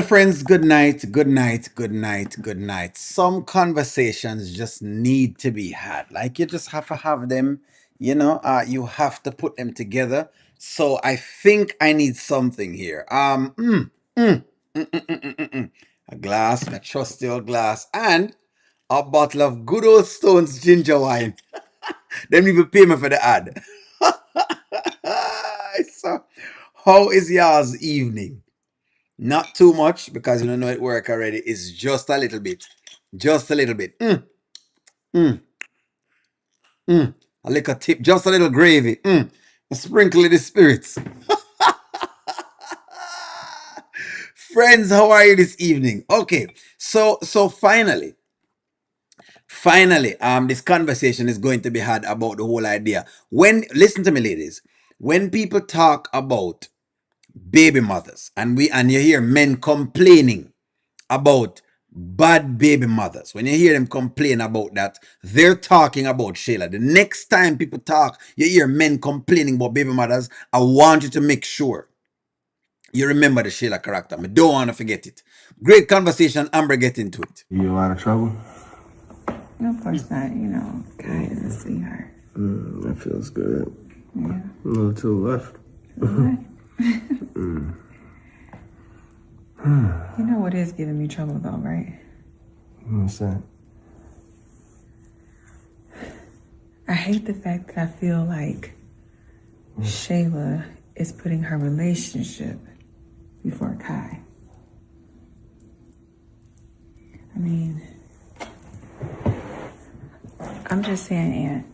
Friends, good night, good night, good night, good night. Some conversations just need to be had. Like you just have to have them, you have to put them together. So I think I need something here. A glass, a trusty old glass, and a bottle of good old Stones ginger wine. Them even pay me for the ad. So, how is y'all's evening? Not too much because you don't know it work already. It's just a little bit. Just a little bit. A little tip, just a little gravy. A sprinkle of the spirits. Friends, how are you this evening? Okay, so finally, this conversation is going to be had about the whole idea. When listen to me, ladies, when people talk about baby mothers and you hear men complaining about bad baby mothers, when you hear them complain about that, they're talking about Shayla. The next time people talk, you hear men complaining about baby mothers, I want you to make sure you remember the Shayla character. I don't want to forget it. Great conversation. Amber, get into it. You in a lot of trouble? No, of course not. Kai is a sweetheart. That feels good. Yeah. A little too left. What? You know what is giving me trouble though, right? What's that? I hate the fact that I feel like Shayla is putting her relationship before Kai. I mean, I'm just saying, Aunt,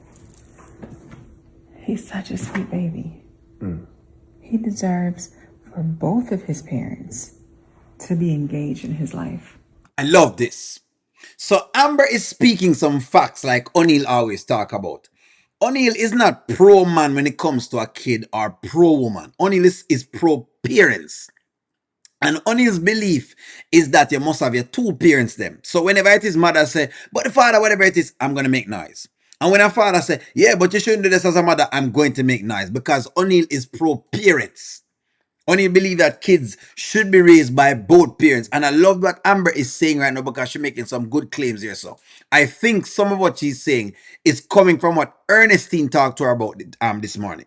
he's such a sweet baby. He deserves for both of his parents to be engaged in his life. I love this. So Amber is speaking some facts like O'Neill always talk about. O'Neill is not pro man when it comes to a kid or pro woman. O'Neill is pro parents. And O'Neill's belief is that you must have your two parents them. So whenever it is mother say, but the father, whatever it is, I'm gonna make noise. And when a father say, yeah, but you shouldn't do this as a mother, I'm going to make noise because O'Neill is pro parents. Only believe that kids should be raised by both parents. And I love what Amber is saying right now because she's making some good claims here. So I think some of what she's saying is coming from what Ernestine talked to her about this morning.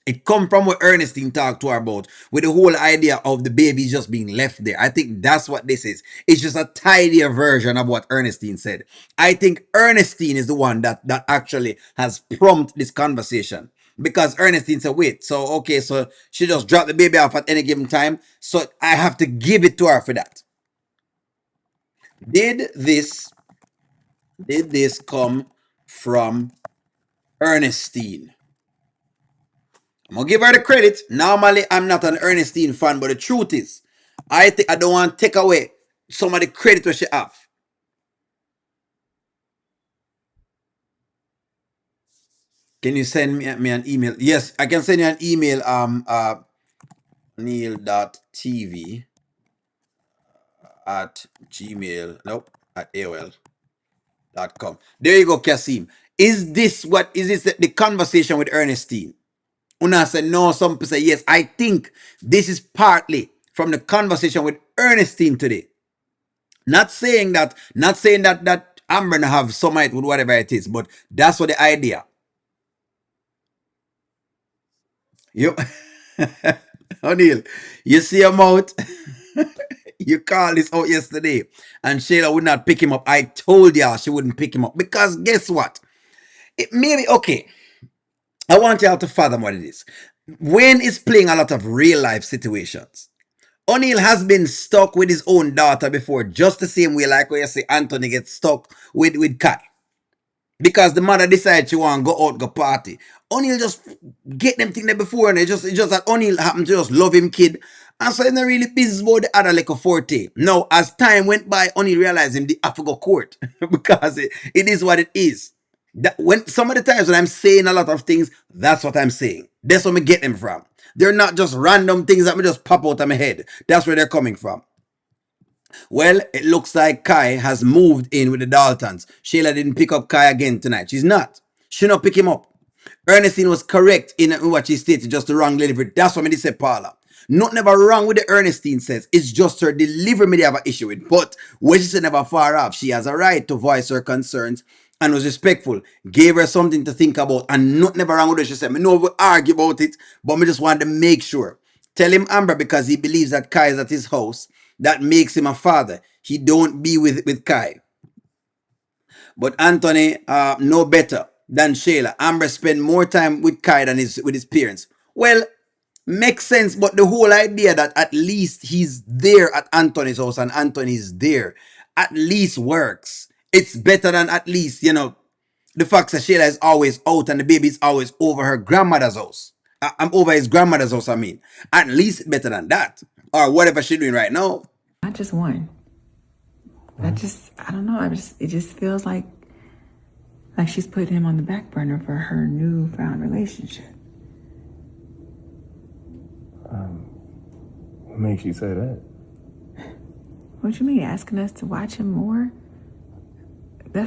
It come from what Ernestine talked to her about with the whole idea of the baby just being left there. I think that's what this is. It's just a tidier version of what Ernestine said. I think Ernestine is the one that actually has prompted this conversation. Because Ernestine said, wait, so okay, so she just dropped the baby off at any given time. So I have to give it to her for that. Did this come from Ernestine? I'm gonna give her the credit. Normally, I'm not an Ernestine fan, but the truth is, I think I don't want to take away some of the credit that she have. Can you send me an email? Yes, I can send you an email. Neil.tv at gmail. Nope, at AOL.com. There you go, Kasim. Is this the conversation with Ernestine? Una said no, some people say yes. I think this is partly from the conversation with Ernestine today. Not saying that Amber and have some with whatever it is, but that's what the idea. You O'Neill, you see him out. You called this out yesterday, and Shayla would not pick him up. I told y'all she wouldn't pick him up because guess what? It maybe okay. I want y'all to fathom what it is. Wayne is playing a lot of real life situations. O'Neill has been stuck with his own daughter before, just the same way like where you say Anthony gets stuck with Kai. Because the mother decides she want to go out, go party. O'Neill just get them thing there before and it's just that O'Neill happened to just love him kid. And so he's not really busy about the other like a forte. Now, as time went by, O'Neill realized him the have to go court. Because it is what it is. That when some of the times when I'm saying a lot of things, that's what I'm saying. That's where I get them from. They're not just random things that me just pop out of my head. That's where they're coming from. Well, it looks like Kai has moved in with the Daltons. Shayla didn't pick up Kai again tonight. She's not. She not pick him up. Ernestine was correct in what she stated, just the wrong delivery. That's what I did say, Paula. Nothing ever wrong with the Ernestine says. It's just her delivery me they have an issue with. But when she said never far off, she has a right to voice her concerns and was respectful. Gave her something to think about and nothing ever wrong with her. She said, me know we argue about it, but me just wanted to make sure. Tell him Amber because he believes that Kai is at his house. That makes him a father. He don't be with Kai. But Anthony know better than Shayla. Amber spend more time with Kai than with his parents. Well, makes sense, but the whole idea that at least he's there at Anthony's house and Anthony's there at least works. It's better than at least, the fact that Shayla is always out and the baby is always over her grandmother's house. I'm over his grandmother's house, I mean. At least better than that. Or whatever she's doing right now. Not just one. I don't know. It just feels like she's putting him on the back burner for her newfound relationship. What makes you say that? What you mean, asking us to watch him more? I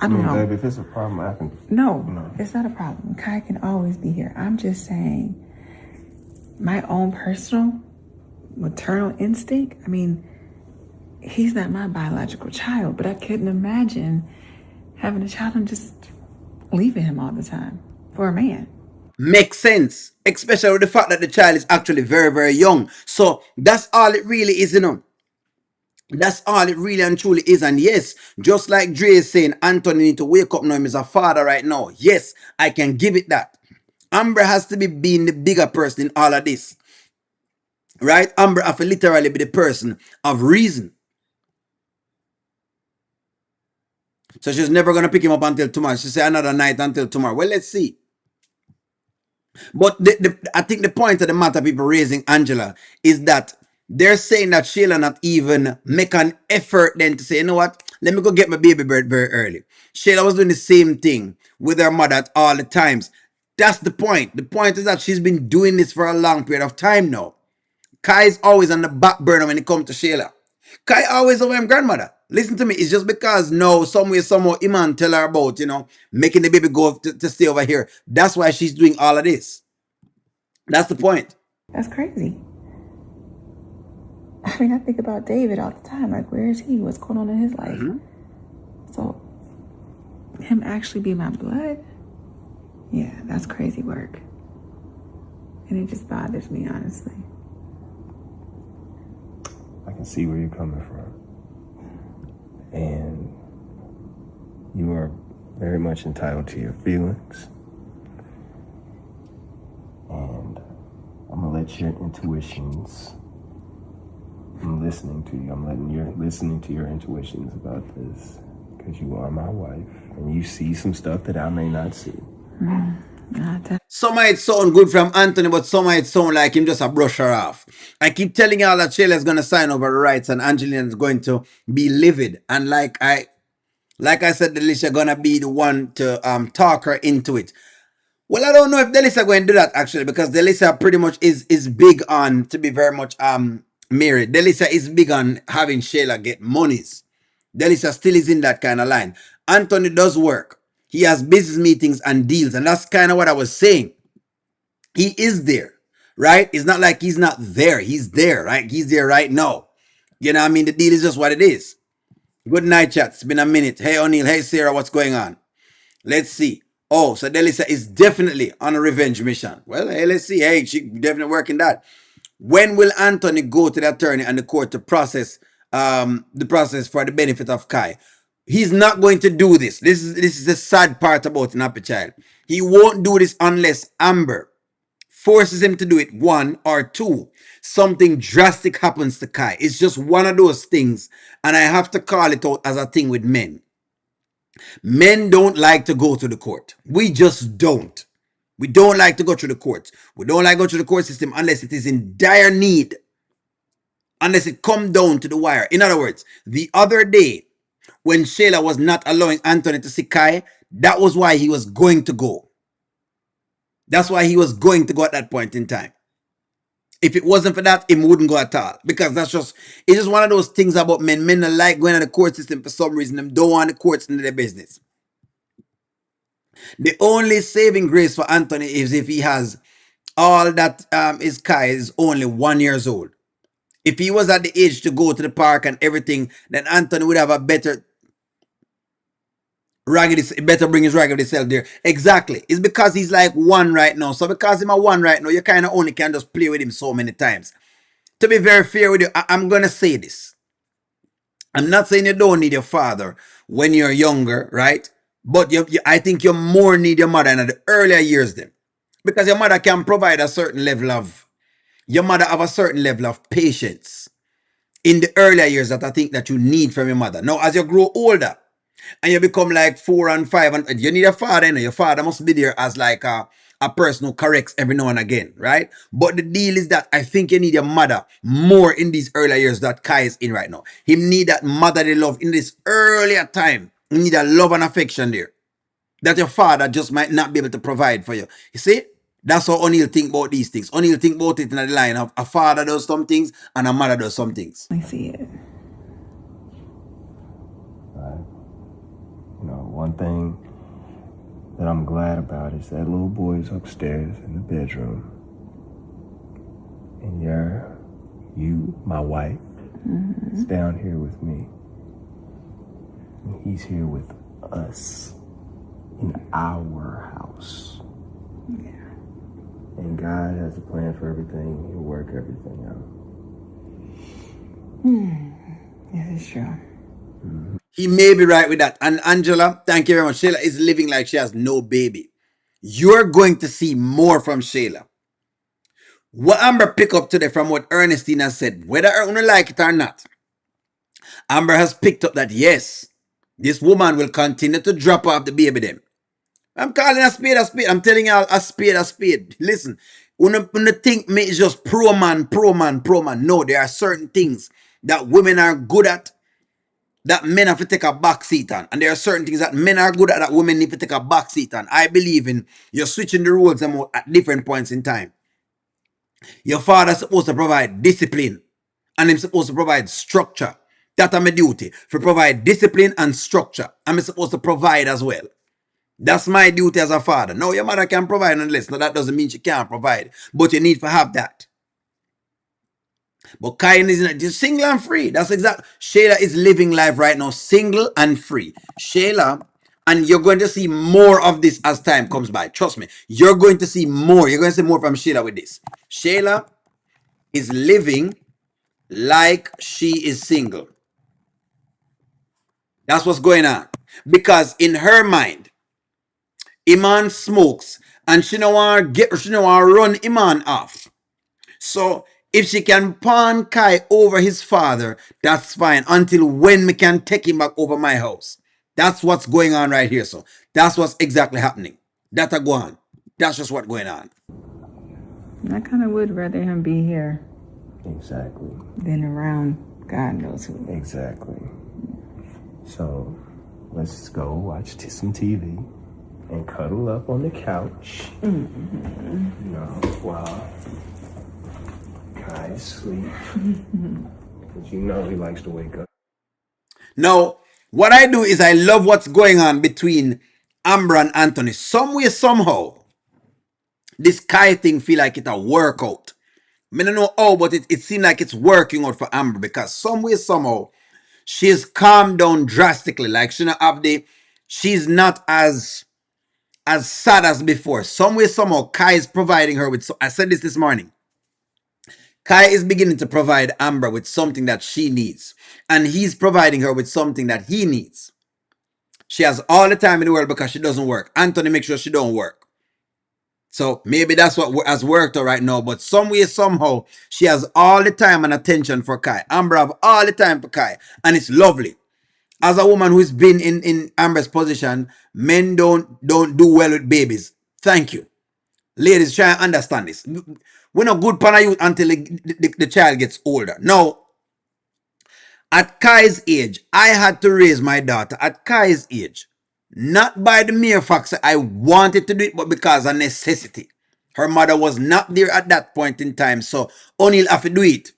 don't know. Babe, if it's a problem, I can. No, it's not a problem. Kai can always be here. I'm just saying, my own personal maternal instinct. I mean, he's not my biological child, but I couldn't imagine having a child and just leaving him all the time for a man. Makes sense, especially with the fact that the child is actually very, very young. So that's all it really is, That's all it really and truly is. And yes, just like Dre is saying, Anthony need to wake up now. He's a father right now. Yes, I can give it that. Amber has to be being the bigger person in all of this. Right? Amber have to literally be the person of reason. So she's never going to pick him up until tomorrow. She said another night until tomorrow. Well, let's see. But I think the point of the matter people raising, Angela, is that they're saying that Shayla not even make an effort then to say, you know what, let me go get my baby bird very early. Shayla was doing the same thing with her mother at all the times. That's the point. The point is that she's been doing this for a long period of time now. Kai is always on the back burner when it comes to Shayla. Kai always over him grandmother. Listen to me, it's just because no, somewhere, somehow, Iman tell her about, making the baby go to stay over here. That's why she's doing all of this. That's the point. That's crazy. I mean, I think about David all the time. Like, where is he? What's going on in his life? So, him actually be my blood? Yeah, that's crazy work. And it just bothers me, honestly. I can see where you're coming from. And you are very much entitled to your feelings. And I'm gonna let your intuitions. I'm listening to you. I'm letting you listening to your intuitions about this because you are my wife and you see some stuff that I may not see. Some might sound good from Anthony, but some might sound like him just a brush her off. I keep telling y'all that Shayla is gonna sign over the rights and Angelina is going to be livid. And like I said, Delisha gonna be the one to talk her into it. Well, I don't know if Delisa going to do that actually, because Delisa pretty much is big on to be very much married. Delisa is big on having Shayla get monies. Delisa still is in that kind of line. Anthony does work. He has business meetings and deals, and that's kind of what I was saying. He is there, right? It's not like he's not there. He's there, right? He's there right now. You know what I mean? The deal is just what it is. Good night, chat. It's been a minute. Hey, O'Neill. Hey, Sarah. What's going on? Let's see. Oh, so Delisa is definitely on a revenge mission. Well, hey, let's see. Hey, she definitely working that. When will Anthony go to the attorney and the court to process the process for the benefit of Kai? He's not going to do this. This is the sad part about an happy child. He won't do this unless Amber forces him to do it, one, or two, something drastic happens to Kai. It's just one of those things, and I have to call it out as a thing with men. Men don't like to go to the court. We just don't. We don't like to go through the courts. We don't like to go through the court system unless it is in dire need. Unless it come down to the wire. In other words, the other day, when Shayla was not allowing Anthony to see Kai, that was why he was going to go. That's why he was going to go at that point in time. If it wasn't for that, he wouldn't go at all. Because it's just one of those things about men. Men don't like going to the court system for some reason. They don't want the courts into their business. The only saving grace for Anthony is if he has all that is Kai is only 1 years old. If he was at the age to go to the park and everything, then Anthony would have a better raggedy, better bring his raggedy self there. Exactly. It's because he's like one right now. So because he's a one right now, you kind of only can just play with him so many times. To be very fair with you, I'm gonna say this. I'm not saying you don't need your father when you're younger, right? But I think you more need your mother in the earlier years then. Because your mother can provide a certain level of, your mother have a certain level of patience in the earlier years that I think that you need from your mother. Now, as you grow older and you become like 4 and 5, and you need a father, you know, your father must be there as like a person who corrects every now and again, right? But the deal is that I think you need your mother more in these earlier years that Kai is in right now. He need that motherly love in this earlier time. You need a love and affection there that your father just might not be able to provide for you. You see? That's how O'Neill think about these things. O'Neill think about it in the line of a father does some things and a mother does some things. I see it. You know, one thing that I'm glad about is that little boy's upstairs in the bedroom. And you, my wife, is down here with me. And he's here with us in our house. Yeah. And God has a plan for everything. He'll work everything out. This is true. He may be right with that. And Angela, thank you very much. Shayla is living like she has no baby. You're going to see more from Shayla. What Amber picked up today from what Ernestine has said, whether I like it or not, Amber has picked up that yes, this woman will continue to drop off the baby them. I'm calling a spade a spade. I'm telling you a spade a spade. Listen, when you think me is just pro man, pro man, pro man. No, there are certain things that women are good at that men have to take a back seat on. And there are certain things that men are good at that women need to take a back seat on. I believe in you're switching the roles at different points in time. Your father's supposed to provide discipline and he's supposed to provide structure. That's my duty, to provide discipline and structure. I'm supposed to provide as well. That's my duty as a father. No, your mother can provide unless. No, that doesn't mean she can't provide. But you need to have that. But Kyan is just single and free. That's exactly. Shayla is living life right now, single and free. Shayla, and you're going to see more of this as time comes by. Trust me. You're going to see more. You're going to see more from Shayla with this. Shayla is living like she is single. That's what's going on. Because in her mind, Iman smokes and she don't want to run Iman off. So if she can pawn Kai over his father, that's fine. Until when me can take him back over my house. That's what's going on right here. So that's what's exactly happening. That'll go on. That's just what's going on. I kind of would rather him be here Exactly. than around God knows who. Exactly. So let's go watch some TV and cuddle up on the couch. Mm-hmm. You know, while Kai's asleep. Because you know he likes to wake up. Now, what I do is I love what's going on between Amber and Anthony. Some way, somehow, this Kai thing feel like it's a workout. I don't know how, but it seems like it's working out for Amber because some way, somehow, she's calmed down drastically. Like she's not as sad as before. Some way, somehow, Kai is providing her with. I said this morning. Kai is beginning to provide Amber with something that she needs, and he's providing her with something that he needs. She has all the time in the world because she doesn't work. Anthony makes sure she don't work. So maybe that's what has worked her right now. But some way, somehow, she has all the time and attention for Kai. Amber have all the time for Kai, and it's lovely. As a woman who's been in Amber's position, men don't do well with babies. Thank you. Ladies, try and understand this. We're not good for youth until the child gets older. Now, at Kai's age, I had to raise my daughter at Kai's age. Not by the mere fact that I wanted to do it, but because of necessity. Her mother was not there at that point in time, so O'Neill have to do it.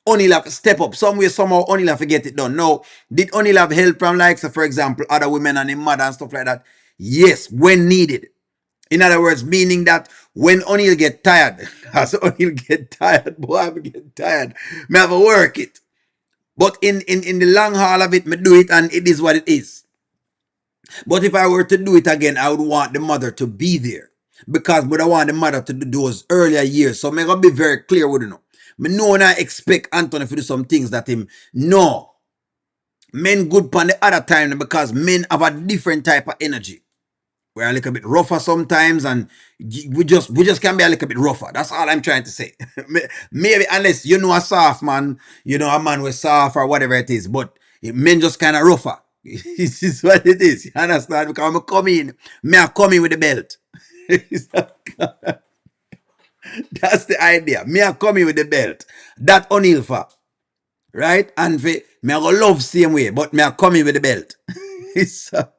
O'Neill have to step up. Some way, somehow, O'Neill have to get it done. Now, did O'Neill have help from, like, so for example, other women and his mother and stuff like that? Yes, when needed. In other words, meaning that when O'Neal get tired, as O'Neal get tired, boy, I get tired. Me have to work it. But in the long haul of it, me do it and it is what it is. But if I were to do it again, I would want the mother to be there. Because but I want the mother to do those earlier years. So I'm going to be very clear with you know. Me know when I expect Anthony to do some things that him no. Men good pan the other time because men have a different type of energy. We're a little bit rougher sometimes, and we just can be a little bit rougher. That's all I'm trying to say. Maybe unless you know a soft man, you know a man with soft or whatever it is, but men just kind of rougher. This is what it is. You understand? Because I come in with the belt. That's the idea. Me I come in with the belt. That O'Neal for. Right? And for, me I go love same way, but me I come in with the belt. So,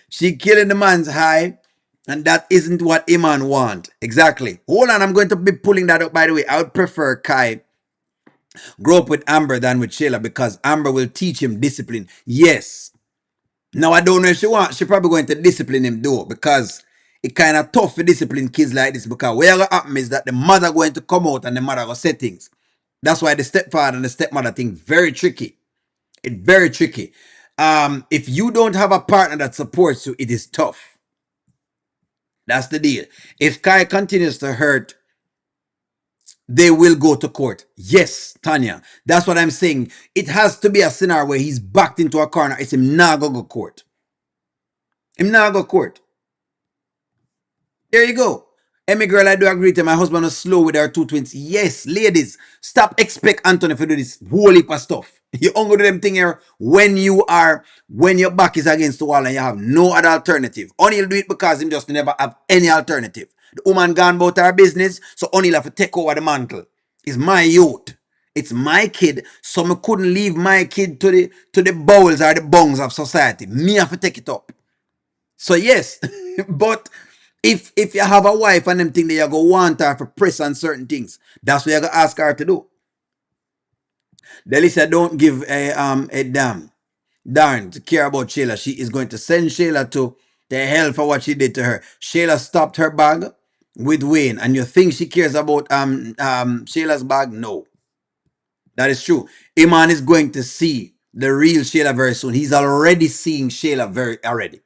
she killing the man's high, and that isn't what Iman want. Exactly. Hold on, I'm going to be pulling that up, by the way. I would prefer Kai grow up with Amber than with Shayla because Amber will teach him discipline. Yes. Now, I don't know if she wants. She probably going to discipline him, though, because it kind of tough for discipline kids like this because what will happen is that the mother going to come out and the mother will say things. That's why the stepfather and the stepmother thing very tricky. It's very tricky. If you don't have a partner that supports you, it is tough. That's the deal. If Kai continues to hurt, they will go to court. Yes, Tanya. That's what I'm saying. It has to be a scenario where he's backed into a corner. It's him not go court. Him not go court. There you go. Emmy girl, I do agree to my husband was slow with our two twins. Yes, ladies, stop expect Anthony to do this whole heap of stuff. You only do them thing here when your back is against the wall and you have no other alternative. Only he'll do it because him just never have any alternative. The woman gone about her business, so only he'll have to take over the mantle. It's my youth. It's my kid, so I couldn't leave my kid to the bowels or the bungs of society. Me have to take it up. So yes, but if you have a wife and them thing that you go want her for press on certain things, that's what you gotta ask her to do. Delisa don't give a damn darn to care about Shayla. She is going to send Shayla to hell for what she did to her. Shayla stopped her bag with Wayne, and you think she cares about Shayla's bag? No, that is true. Iman is going to see the real Shayla very soon. He's already seeing Shayla very already.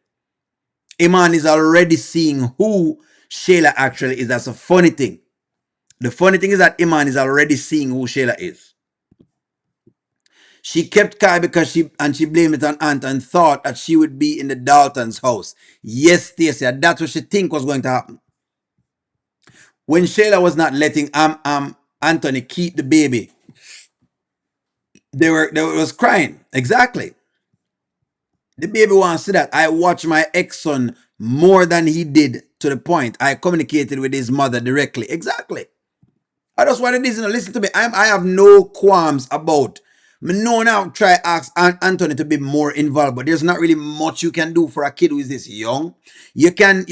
Iman is already seeing who Shayla actually is. That's a funny thing. The funny thing is that Iman is already seeing who Shayla is. She kept Kai because she blamed it on Aunt and thought that she would be in the Dalton's house. Yes, Stacey, that's what she think was going to happen. When Shayla was not letting Anthony keep the baby, they was crying. Exactly. The baby wants to see that. I watched my ex-son more than he did to the point. I communicated with his mother directly. Exactly. I just want to listen to me. I have no qualms about. Me know now try ask Anthony to be more involved, but there's not really much you can do for a kid who is this young. You can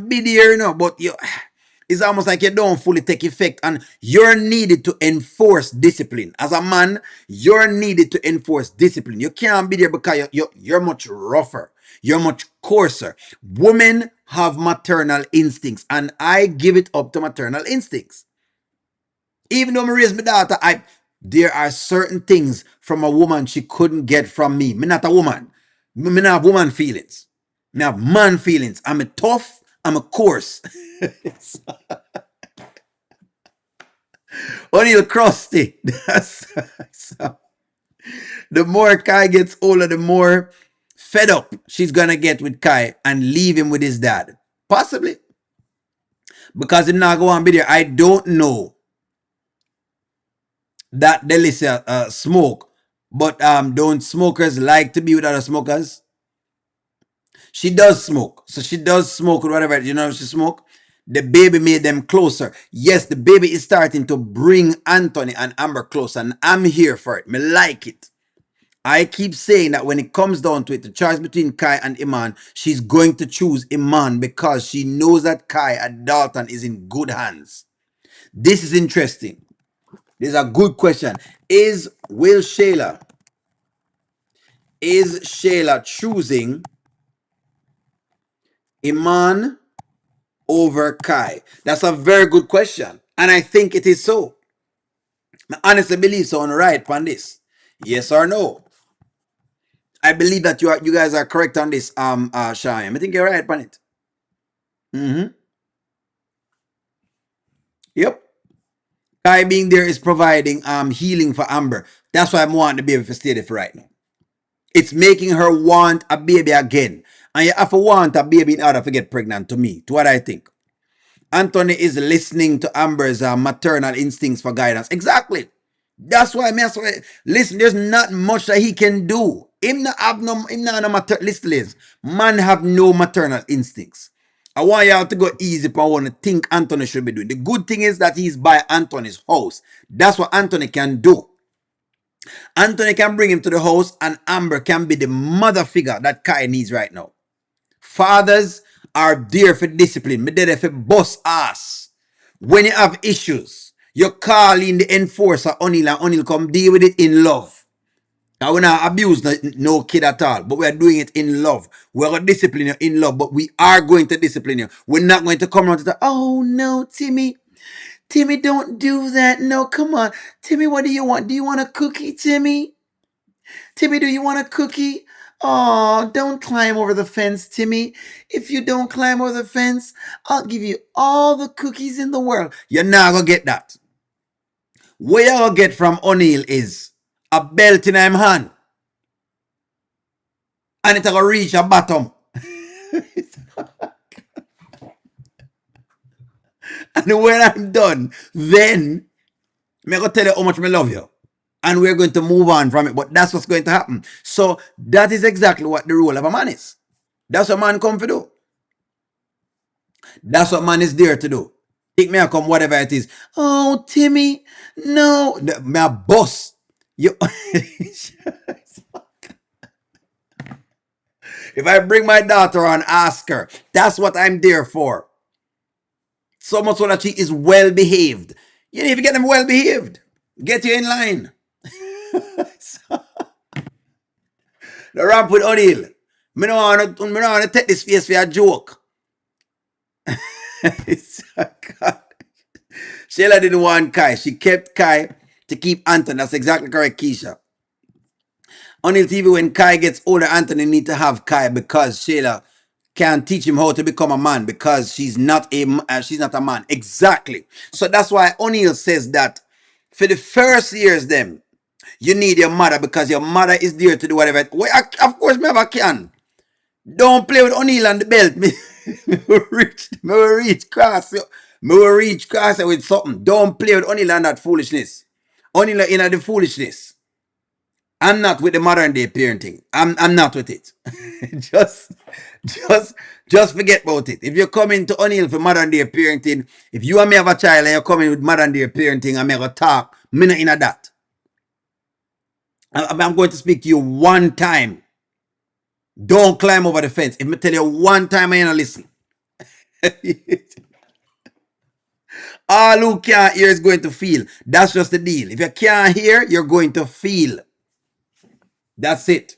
be there, you know, but it's almost like you don't fully take effect, and you're needed to enforce discipline. As a man, you're needed to enforce discipline. You can't be there because you're much rougher. You're much coarser. Women have maternal instincts, and I give it up to maternal instincts. Even though I raised my daughter, there are certain things from a woman she couldn't get from me. Me not a woman. Me not have woman feelings. Me have man feelings. I'm a tough, I'm a coarse. Only a crusty. So, the more Kai gets older, the more fed up she's gonna get with Kai and leave him with his dad. Possibly. Because him not go and be there. I don't know that Delicia smoke. But don't smokers like to be with other smokers? She does smoke. So she does smoke or whatever. You know she smoke? The baby made them closer. Yes, the baby is starting to bring Anthony and Amber closer. And I'm here for it. Me like it. I keep saying that when it comes down to it, the choice between Kai and Iman, she's going to choose Iman because she knows that Kai at Dalton is in good hands. This is interesting. This is a good question. Is Shayla choosing Iman over Kai? That's a very good question. And I think it is so. I honestly believe so on right on this. Yes or no? I believe that you guys are correct on this, Shayam. I think you're right on it. Mm-hmm. Yep. Kai being there is providing healing for Amber. That's why I'm wanting the baby to stay there for right now. It's making her want a baby again. And you have to want a baby in order to get pregnant, to me, to what I think. Anthony is listening to Amber's maternal instincts for guidance. Exactly. That's why I say, listen, there's not much that he can do. Him not have no, him not no maternal, listen, listen, man have no maternal instincts. I want y'all to go easy upon what I think Anthony should be doing. The good thing is that he's by Anthony's house. That's what Anthony can do. Anthony can bring him to the house, and Amber can be the mother figure that Kai needs right now. Fathers are there for discipline. Me there for boss ass. When you have issues, you call in the enforcer, O'Neal, and O'Neal come deal with it in love. Now we're not abuse no kid at all, but we're doing it in love. We're going to discipline you in love, but we are going to discipline you. We're not going to come around to say, oh no, Timmy. Timmy, don't do that. No, come on. Timmy, what do you want? Do you want a cookie, Timmy? Timmy, do you want a cookie? Oh, don't climb over the fence, Timmy. If you don't climb over the fence, I'll give you all the cookies in the world. You're not going to get that. What you'll get from O'Neal is a belt in him hand. And it'll go reach a bottom. And when I'm done, then I'm going to tell you how much I love you. And we're going to move on from it. But that's what's going to happen. So that is exactly what the role of a man is. That's what man come to do. That's what man is there to do. Take me and come, whatever it is. Oh, Timmy, no. My boss. You. If I bring my daughter and ask her, that's what I'm there for. So much so that she is well behaved. You need to get them well behaved. Get you in line. The ramp with O'Neal. Me no want to take this face for a joke. Shayla didn't want Kai. She kept Kai to keep Anthony. That's exactly correct, Keisha. O'Neal TV, when Kai gets older, Anthony need to have Kai because Shayla can't teach him how to become a man because she's not a man. Exactly. So that's why O'Neal says that for the first years, them you need your mother because your mother is there to do whatever. Well, of course, me can. Don't play with O'Neal and the belt. Me will reach cross. Me will reach cross with something. Don't play with O'Neal and that foolishness. O'Neal in the foolishness. I'm not with the modern day parenting. I'm not with it. just forget about it. If you're coming to O'Neal for modern day parenting, if you and me have a child and you're coming with modern day parenting, I'm going to talk. Me not in that. I'm going to speak to you one time. Don't climb over the fence. If I tell you one time, I ain't listen. All who can't hear is going to feel. That's just the deal. If you can't hear, you're going to feel. That's it.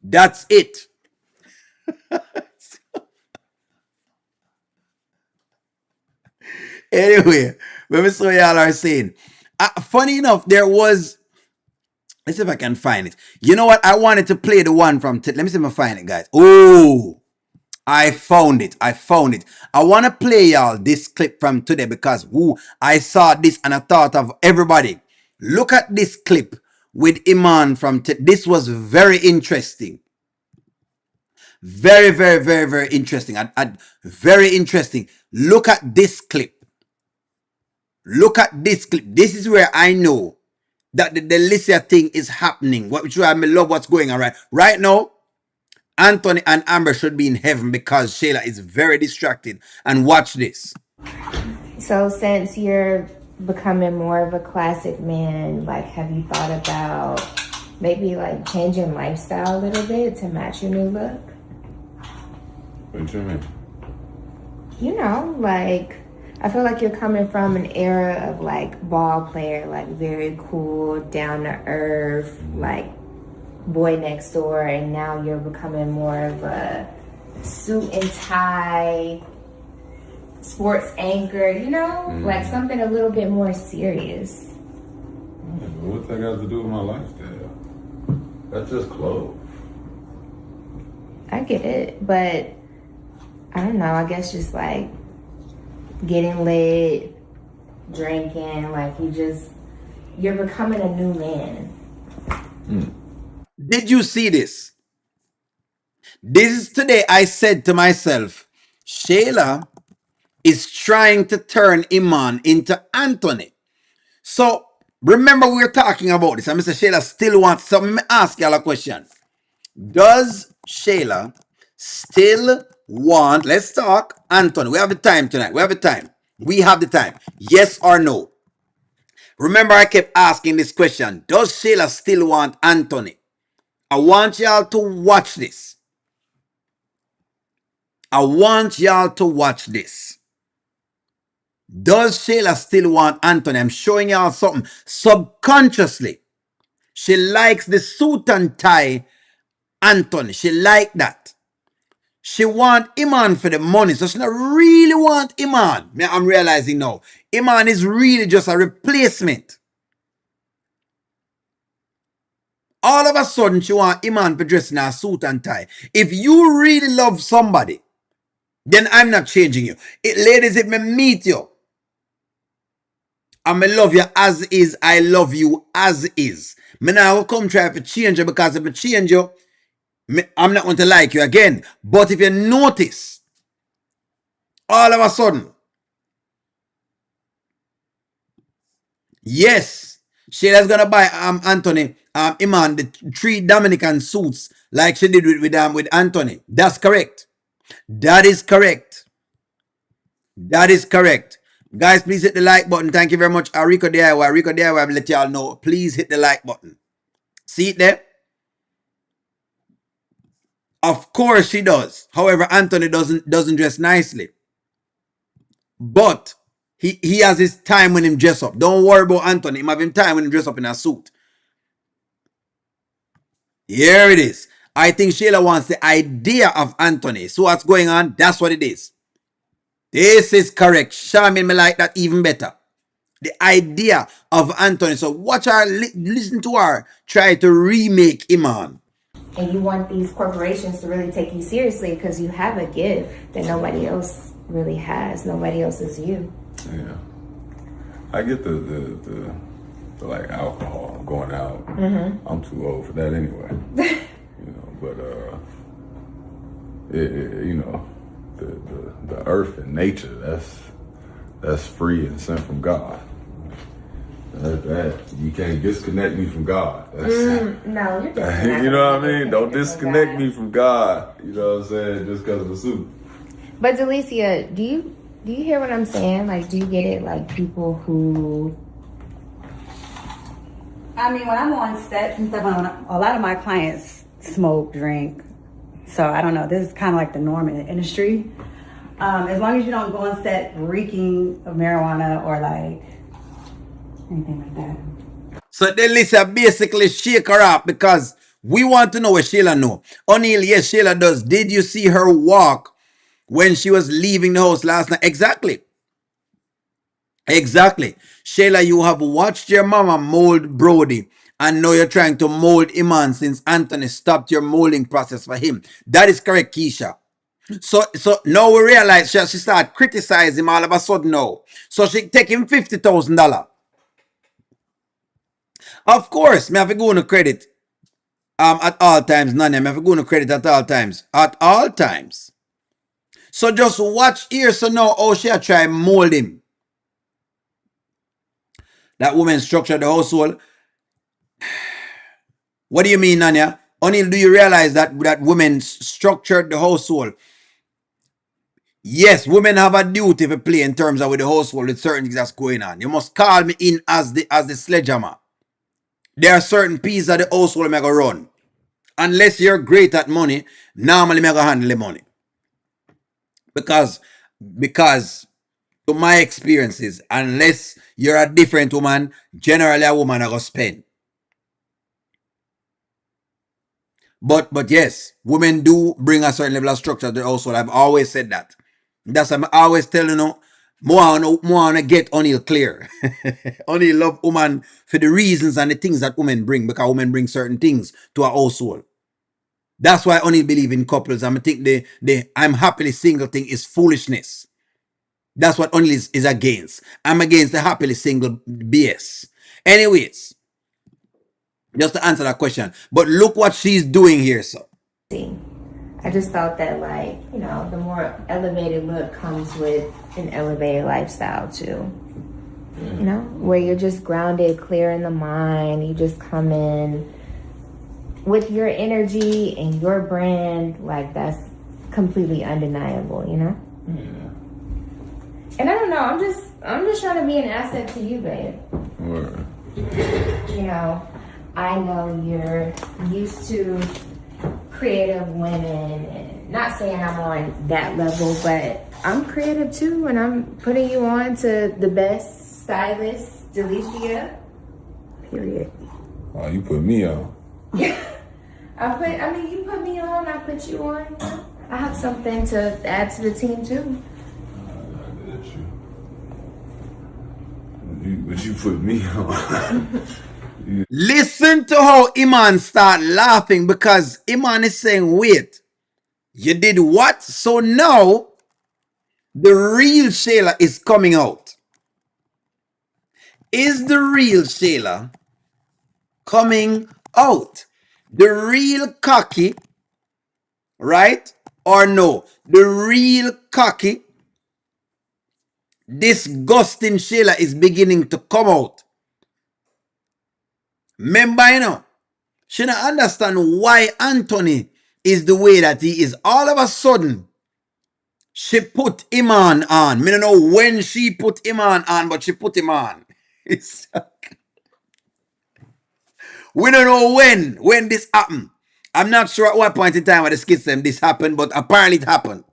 That's it. Anyway, let me see what y'all are saying. Funny enough, there was. Let's see if I can find it. You know what? I wanted to play the one from. Let me see if I find it, guys. Oh, I found it. I want to play y'all this clip from today because I saw this and I thought of everybody. Look at this clip with Iman from this was very interesting. Very, very, very, very interesting. Very interesting. Look at this clip. Look at this clip. This is where I know that the Delicia thing is happening. Which I love what's going on right now. Anthony and Amber should be in heaven because Shayla is very distracted. And watch this. So since you're becoming more of a classic man, like have you thought about maybe like changing lifestyle a little bit to match your new look? What do you mean? You know, like I feel like you're coming from an era of like ball player, like very cool, down to earth, like boy next door, and now you're becoming more of a suit and tie, sports anchor, you know, like something a little bit more serious. What's that got to do with my lifestyle? That's just clothes. I get it, but I don't know. I guess just like getting lit, drinking, like you're becoming a new man. Did you see this? This is today I said to myself, Shayla is trying to turn Iman into Anthony. So remember we were talking about this, and Mr. Shayla still wants. So let me ask y'all a question. Does Shayla still want? Let's talk, Anthony. We have the time tonight. We have the time. We have the time. Yes or no? Remember, I kept asking this question. Does Shayla still want Anthony? I want y'all to watch this. I want y'all to watch this. Does Shayla still want Anthony? I'm showing y'all something. Subconsciously, she likes the suit and tie Anthony. She like that. She want Iman for the money. So she not really want Iman. I'm realizing now. Iman is really just a replacement. All of a sudden, she want Iman to dress in a suit and tie. If you really love somebody, then I'm not changing you. Ladies, if me meet you, and me love you as is, I love you as is. Me now will come try to change you, because if I change you, I'm not going to like you again. But if you notice, all of a sudden, yes, Shayla's gonna buy Anthony Iman the 3 Dominican suits like she did with Anthony. That's correct. That is correct. That is correct. Guys, please hit the like button. Thank you very much. Rico DIY. Rico DIY will let y'all know. Please hit the like button. See it there? Of course she does. However, Anthony doesn't dress nicely. But he has his time when him dress up. Don't worry about Anthony. He have him time when him dress up in a suit. Here it is. I think Shayla wants the idea of Anthony. So what's going on? That's what it is. This is correct. Charmin me like that even better. The idea of Anthony. So watch her, listen to her try to remake Iman. And you want these corporations to really take you seriously because you have a gift that nobody else really has. Nobody else is you. Yeah. I get the like alcohol going out. I'm too old for that anyway. But you know, the earth and nature, that's free and sent from God. That you can't disconnect me from God. No, you're definitely you know what I mean? Don't disconnect me from God. You know what I'm saying? Just because of the suit. But Delicia, do you hear what I'm saying? Like, do you get it? Like, people who, I mean, when I'm on sets and stuff, a lot of my clients smoke, drink. So I don't know. This is kind of like the norm in the industry. As long as you don't go on set reeking of marijuana or like anything like that. So then Lisa basically shake her up because we want to know what Shayla know. O'Neal, yes, Shayla does. Did you see her walk when she was leaving the house last night? Exactly. Exactly. Shayla, you have watched your mama mold Brody, and now you're trying to mold Iman since Anthony stopped your molding process for him. That is correct, Keisha. So now we realize she started criticizing him all of a sudden now. So she take him $50,000. Of course, me have to go on credit. At all times, Nanya, me have to go on credit at all times. At all times. So just watch here. So now, oh, she try mold him. That woman structured the household. What do you mean, Nanya? O'Neal, do you realize that women structured the household? Yes, women have a duty to play in terms of with the household with certain things that's going on. You must call me in as the sledgehammer. There are certain pieces of the household I'm gonna run. Unless you're great at money, normally I'm gonna handle the money. Because to my experiences, unless you're a different woman, generally a woman are gonna spend. But yes, women do bring a certain level of structure to the household. I've always said that. That's why I always tell you know, more wanna get O'Neal clear. O'Neal love woman for the reasons and the things that women bring, because women bring certain things to a household. That's why I only believe in couples. I think the I'm happily single thing is foolishness. That's what only is against. I'm against the happily single BS. Anyways, just to answer that question. But look what she's doing here, so. I just thought that, like, you know, the more elevated look comes with an elevated lifestyle too. You know, where you're just grounded, clear in the mind. You just come in with your energy and your brand. Like, that's completely undeniable, you know? And I don't know, I'm just trying to be an asset to you, babe. Word. You know, I know you're used to creative women, and not saying I'm on that level, but I'm creative too, and I'm putting you on to the best stylist, Delicia. Period. Oh, you put me on. You put me on, I put you on. I have something to add to the team too. But you put me on. Listen to how Iman start laughing, because Iman is saying, wait, you did what? So now the real Shayla is coming out. Is the real Shayla coming out? The real cocky, right? Or no? The real cocky, disgusting Shayla is beginning to come out. Remember, you know, she don't understand why Anthony is the way that he is. All of a sudden, she put Iman on. Me don't know when she put Iman on, but she put him on. We don't know when this happened. I'm not sure at what point in time at the skits this happened, but apparently it happened.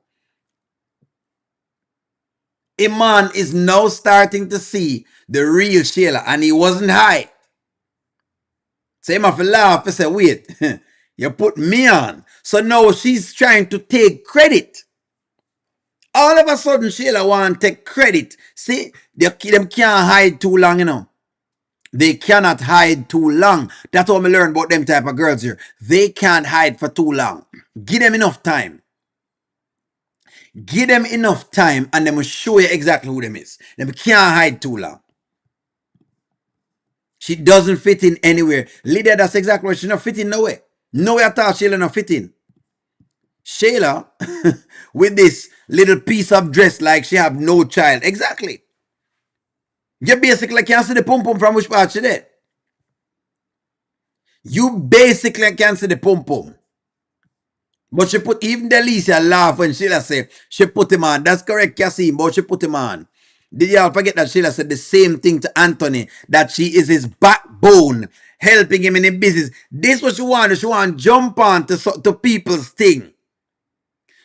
Iman is now starting to see the real Shayla, and he wasn't high. So him have to laugh and say, wait, you put me on. So now she's trying to take credit. All of a sudden, Shayla want to take credit. See, them can't hide too long, you know. They cannot hide too long. That's what I learned about them type of girls here. They can't hide for too long. Give them enough time. Give them enough time and they will show you exactly who them is. Them can't hide too long. She doesn't fit in anywhere. Lydia, that's exactly what she not fit in nowhere. Nowhere at all Shayla not fit in. Shayla, with this little piece of dress like she have no child. Exactly. You basically can't see the pum-pum from which part she did. You basically can't see the pum-pum. But she put, even Delicia laugh when Shayla said she put him on. That's correct, Cassim, but she put him on. Did y'all forget that Shayla said the same thing to Anthony, that she is his backbone, helping him in his business. This is what she wanted. She want to jump on to people's thing.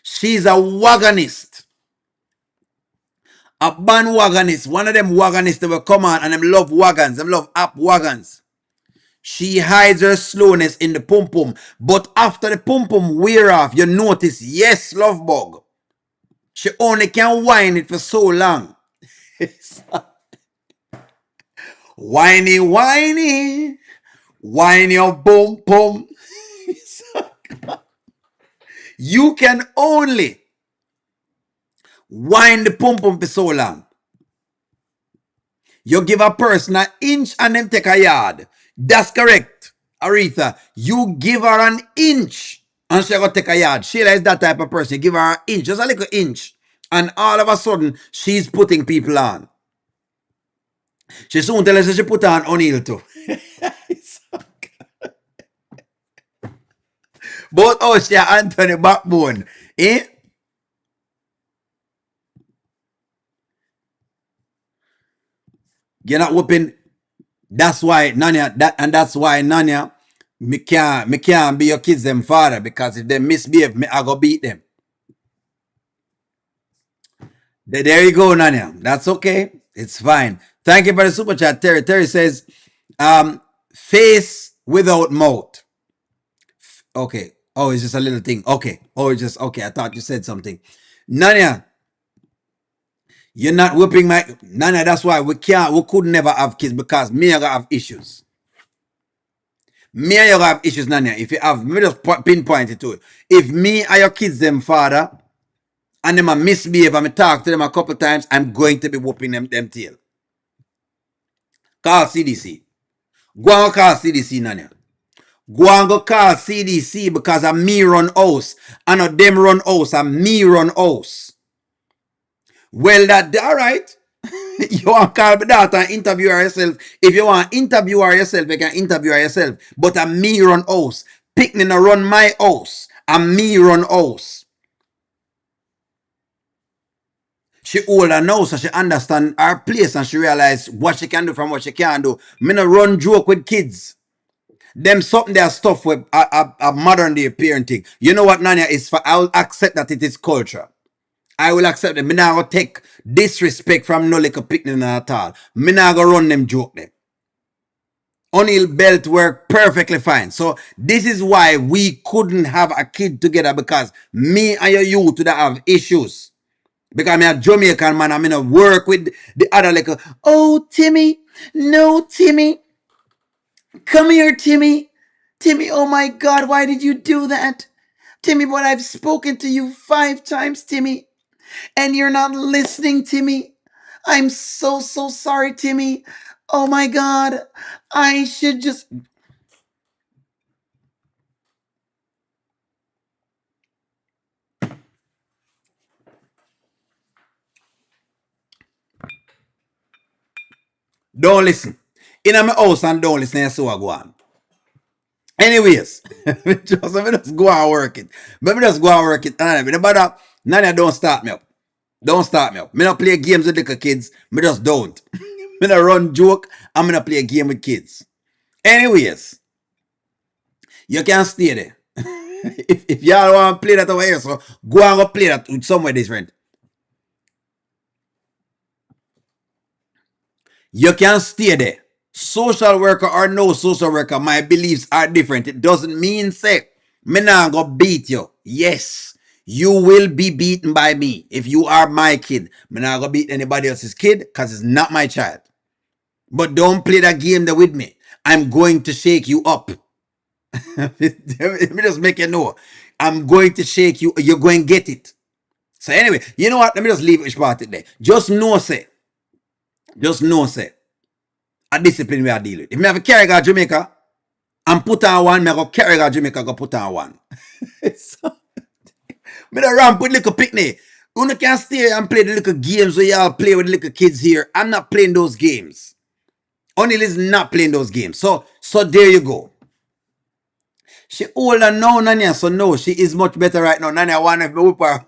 She's a wagonist. A bandwagonist. One of them wagonists that will come on and them love wagons. Them love up wagons. She hides her slowness in the pum-pum. But after the pum-pum wear off, you notice, yes, love bug. She only can whine it for so long. Whiny, whiny. Whine your pum-pum. You can only whine the pum-pum for so long. You give a person an inch and them take a yard. That's correct, Aretha. You give her an inch and she gonna take a yard. Shayla is that type of person. You give her an inch, just a little inch, and all of a sudden she's putting people on. She soon tell us she put on O'Neal too. Both us, yeah, Anthony backbone. Eh? You're not whooping. That's why Nanya, that's why Nanya, me can't be your kids them father, because if they misbehave, I go beat them. There you go, Nanya. That's okay. It's fine. Thank you for the super chat, Terry. Terry says, face without mouth. Okay. Oh, it's just a little thing. Okay. Oh, it's just okay. I thought you said something. Nanya, You're not whipping my Nana. That's why we could never have kids because me I have issues. Me and you have issues, Nana. If you have, me just pinpoint it to it. If me and your kids them father and them a misbehave and me talk to them a couple times, I'm going to be whooping them tail. Call CDC. Go and call CDC, Nana. Go and go call CDC because I'm me run house. I know them run house and me run house. Well, that all right. You want to call my daughter and interview her yourself. If you want to interview her yourself, you can interview her yourself. But I'm me run house. Picnic run my house. And me run house. She older now, so she understand her place and she realize what she can do from what she can't do. Me no run joke with kids. Them something they are stuff with a modern day parenting. You know what, Nanya, is for? I will accept that it is culture. I will accept it. Me not gonna take disrespect from no little picnic at all. Me not gonna run them joke them. O'Neill belt work perfectly fine. So this is why we couldn't have a kid together because me and your youth would have issues. Because I'm a Jamaican man, I'm gonna work with the other like, oh Timmy, no Timmy, come here Timmy, Timmy, oh my God, why did you do that? Timmy, but I've spoken to you 5 times, Timmy, and you're not listening, Timmy. I'm so sorry, Timmy. Oh my God, I should just. Don't listen. In my house and don't listen, so I go on. Anyways, just go and work it. Let me just go and work it. Nana, don't start me up. Don't start me up. Me not play games with little kids. Me just don't. Me not run joke. I'm gonna play a game with kids. Anyways, you can stay there. if y'all want to play that over here, so go and go play that with somewhere different. You can stay there. Social worker or no social worker, my beliefs are different. It doesn't mean say, me not go beat you. Yes, you will be beaten by me. If you are my kid, me not go beat anybody else's kid because it's not my child. But don't play that game there with me. I'm going to shake you up. Let me just make you know. I'm going to shake you. You're going to get it. So anyway, you know what? Let me just leave which part there. Just know, say. A discipline we are dealing with. If me have a carry go Jamaica and put on one, me go carry go Jamaica go put on one. So, me don't ramp with little picnic. You can stay and play the little games where y'all play with the little kids here. I'm not playing those games. O'Neill is not playing those games. So there you go. She older now, Nanya. So no, she is much better right now. Nanya want to whoop her.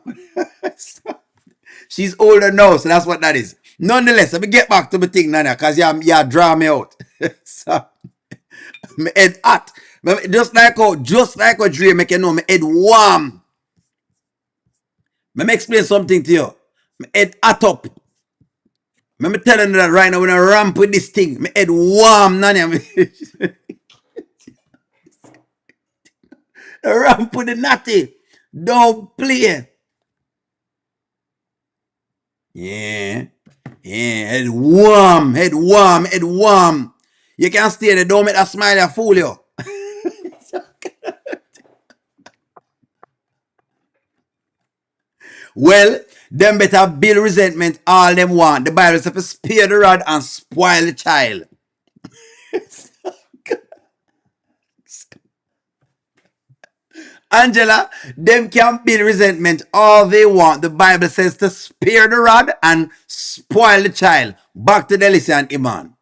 She's older now, so that's what that is. Nonetheless, let me get back to the thing, Nanya, because you draw me out. So, my head hot. Just like what Dre make you know, my head warm. Let me explain something to you. My head hot up. Let me telling you that right now when I ramp with this thing, my head warm, Nanya. Ramp with the natty. Don't play. Yeah. Yeah, head warm, head warm, head warm. You can't stay there, don't make that smile fool you. Well, them better build resentment all them want. The Bible says spare the rod and spoil the child. Angela, them can build resentment all they want. The Bible says to spare the rod and spoil the child. Back to Delicia and Iman.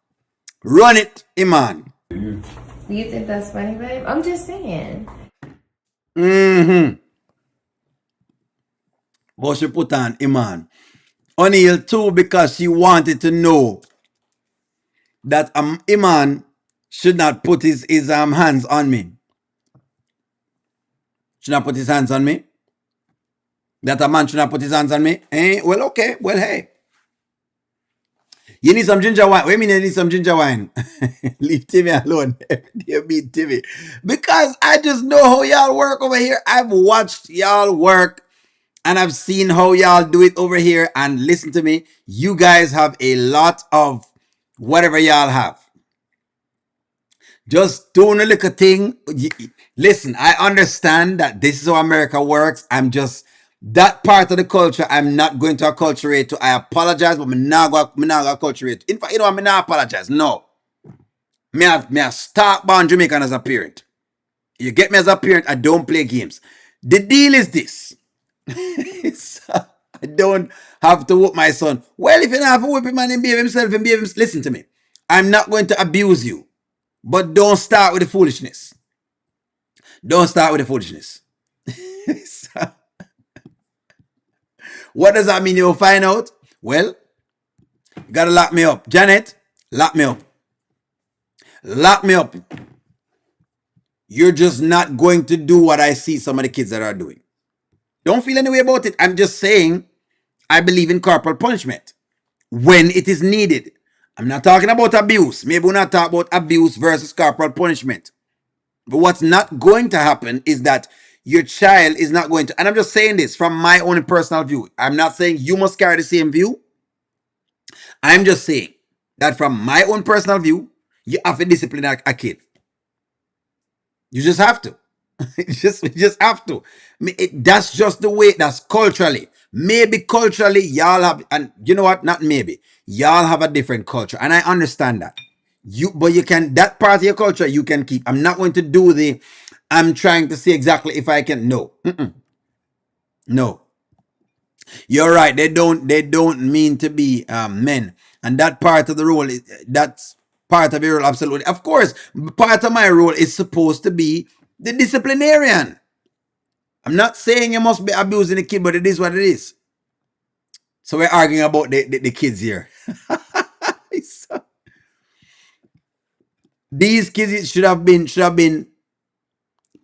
Run it, Iman. Do you think that's funny, babe? I'm just saying. Mm-hmm. But she put on Iman. O'Neill too because she wanted to know that Iman should not put his hands on me. Should not put his hands on me. That a man should not put his hands on me. Well, okay. Well, hey. You need some ginger wine. What do you mean you need some ginger wine? Leave Timmy alone. Dear me, Timmy. Because I just know how y'all work over here. I've watched y'all work And I've seen how y'all do it over here. And listen to me, you guys have a lot of whatever y'all have. Just doing a little thing. Listen, I understand that this is how America works. I'm just that part of the culture. I'm not going to acculturate to. I apologize, but I'm not going to acculturate. In fact, I'm not apologize. No, me start born Jamaican as a parent. You get me as a parent. I don't play games. The deal is this. I don't have to whoop my son. Well, if you don't have to whoop him and behave himself and behave himself, listen to me. I'm not going to abuse you. But don't start with the foolishness. Don't start with the foolishness. So, what does that mean? You'll find out. Well, you gotta lock me up. Janet, lock me up. Lock me up. You're just not going to do what I see some of the kids that are doing. Don't feel any way about it. I'm just saying I believe in corporal punishment when it is needed. I'm not talking about abuse. Maybe we're not talking about abuse versus corporal punishment. But what's not going to happen is that your child is not going to, and I'm just saying this from my own personal view. I'm not saying you must carry the same view. I'm just saying that from my own personal view, you have to discipline a kid. You just have to. You just have to. That's just the way. That's culturally. Maybe culturally, y'all have, and you know what? Not maybe. Y'all have a different culture, and I understand that. But you can, that part of your culture you can keep. I'm not going to do the. I'm trying to see exactly if I can. No, no. You're right. They don't mean to be men, and that part of the role is that's part of your role. Absolutely, of course. Part of my role is supposed to be the disciplinarian. I'm not saying you must be abusing the kid, but it is what it is. So we're arguing about the kids here. These kids should have been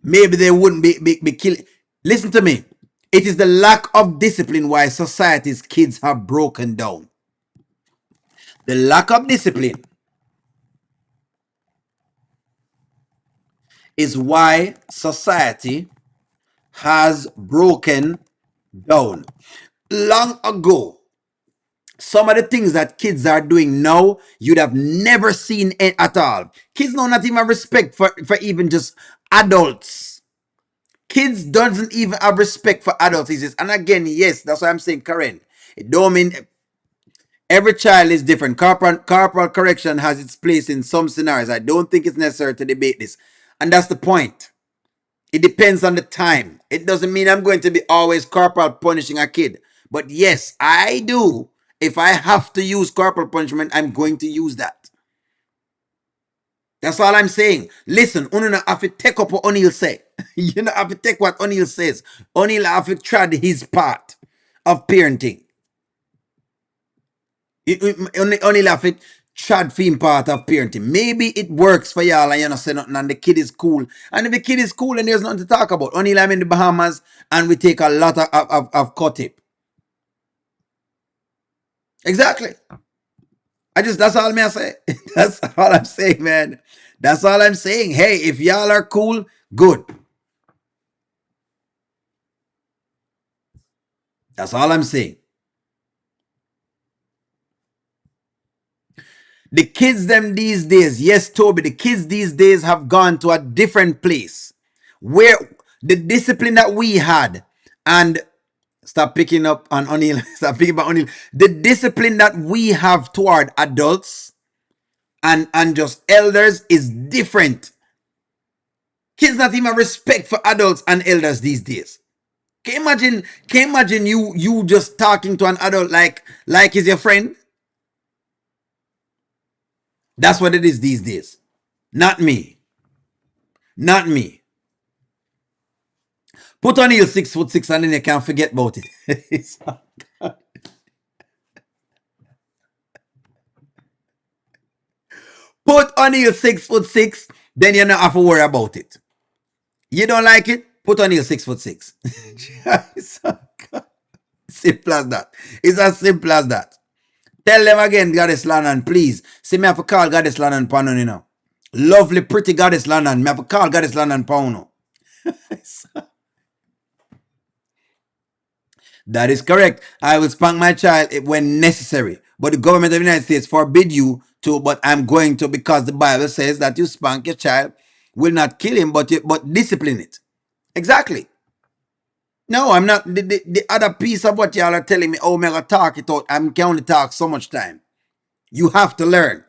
maybe they wouldn't be killing. Listen to me. It is the lack of discipline why society's kids have broken down. The lack of discipline is why society has broken down. Long ago, some of the things that kids are doing now, you'd have never seen it at all. Kids know not even have respect for even just adults. Kids doesn't even have respect for adults. And again, yes, that's what I'm saying, Karen. It don't mean every child is different. Corporal correction has its place in some scenarios. I don't think it's necessary to debate this. And that's the point. It depends on the time. It doesn't mean I'm going to be always corporal punishing a kid. But yes, I do. If I have to use corporal punishment, I'm going to use that. That's all I'm saying. Listen, you don't have to take up what O'Neill say. You don't have to take what O'Neill says. O'Neill have to tread his part of parenting. O'Neill have to tread him part of parenting. Maybe it works for y'all and you don't say nothing and the kid is cool. And if the kid is cool and there's nothing to talk about. O'Neill, I'm in the Bahamas and we take a lot of cut tip. Exactly. That's all I say. That's all I'm saying, man. That's all I'm saying. Hey, if y'all are cool, good. That's all I'm saying. The kids them these days, yes, Toby, the kids these days have gone to a different place where the discipline that we had and stop picking up on O'Neill, stop picking up on O'Neill. The discipline that we have toward adults and just elders is different. Kids not even respect for adults and elders these days. Can you imagine you just talking to an adult like he's your friend? That's what it is these days. Not me. Not me. Put O'Neill 6'6" and then you can't forget about it. Put O'Neill 6'6", then you don't have to worry about it. You don't like it? Put O'Neill 6'6". Simple as that. It's as simple as that. Tell them again, Goddess London, please. See me have to call Goddess London Pano, you know. Lovely, pretty Goddess London. Me have to call Goddess London Pano. That is correct. I will spank my child when necessary. But the government of the United States forbid you to, but I'm going to, because the Bible says that you spank your child will not kill him, but discipline it. Exactly. No, I'm not. The other piece of what y'all are telling me, oh, I'm going to talk it out. I can only talk so much time. You have to learn.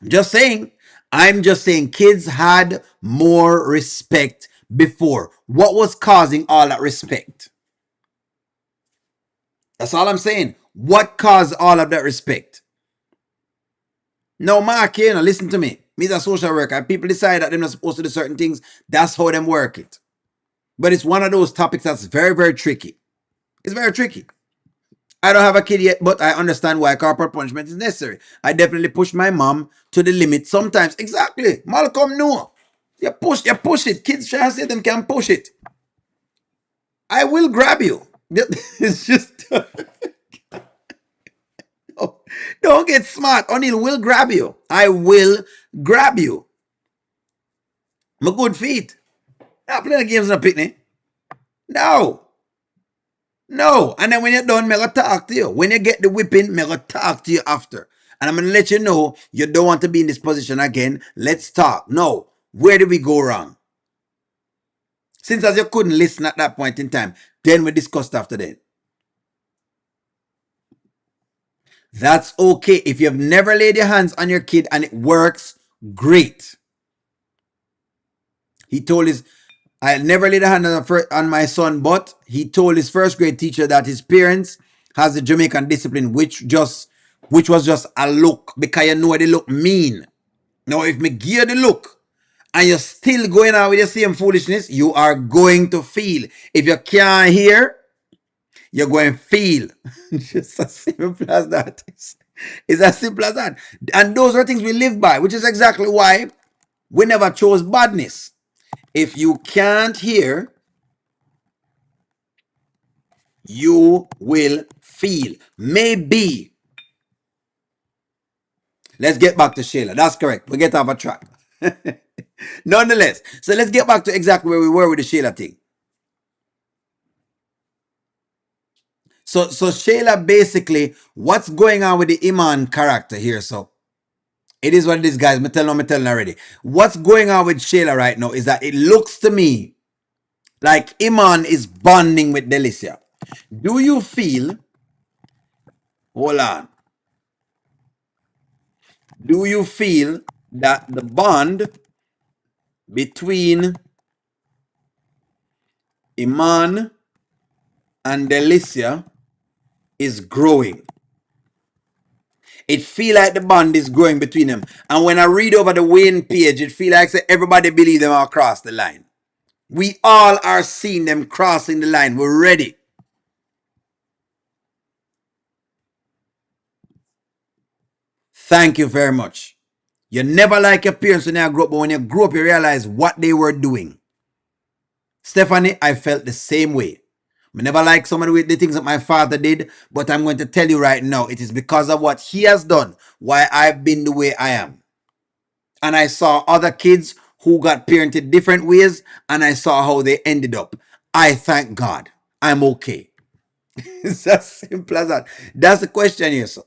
Just saying. I'm just saying kids had more respect before. What was causing all that respect? That's all I'm saying. What caused all of that respect? No, Mark, listen to me. Me's a social worker. People decide that they're not supposed to do certain things. That's how them work it. But it's one of those topics that's very, very tricky. It's very tricky. I don't have a kid yet, but I understand why corporal punishment is necessary. I definitely push my mom to the limit sometimes. Exactly. Malcolm, no. You push it. Kids try to say them can push it. I will grab you. It's just don't get smart. O'Neal will grab you. I will grab you. My good feet. Not playing the games in a picnic. No. No. And then when you're done, me gonna talk to you. When you get the whipping, me gonna talk to you after. And I'm gonna let you know you don't want to be in this position again. Let's talk. No. Where did we go wrong? Since as you couldn't listen at that point in time, then we discussed after that. That's okay. If you've never laid your hands on your kid and it works, great. He told I never laid a hand on my son, but he told his first grade teacher that his parents has the Jamaican discipline, which was just a look, because you know the look mean. Now, if me give you the look and you're still going out with the same foolishness, you are going to feel. If you can't hear, you're going to feel. Just as simple as that. It's as simple as that. And those are things we live by, which is exactly why we never chose badness. If you can't hear, you will feel. Maybe. Let's get back to Shayla. That's correct. We get off a track. Nonetheless, so let's get back to exactly where we were with the Shayla thing. So Shayla, basically, what's going on with the Iman character here? So it is what it is, guys. I'm telling already. What's going on with Shayla right now is that it looks to me like Iman is bonding with Delicia. Do you feel, hold on, do you feel that the bond between Iman and Delicia is growing? It feel like the bond is growing between them. And when I read over the Wayne page, it feel like everybody believe them all cross the line. We all are seeing them crossing the line. We're ready. Thank you very much. You never like your parents when you grow up, but when you grow up, you realize what they were doing. Stephanie, I felt the same way. I never like some of the things that my father did, but I'm going to tell you right now, it is because of what he has done why I've been the way I am. And I saw other kids who got parented different ways, and I saw how they ended up. I thank God. I'm okay. It's as simple as that. That's the question here, sir.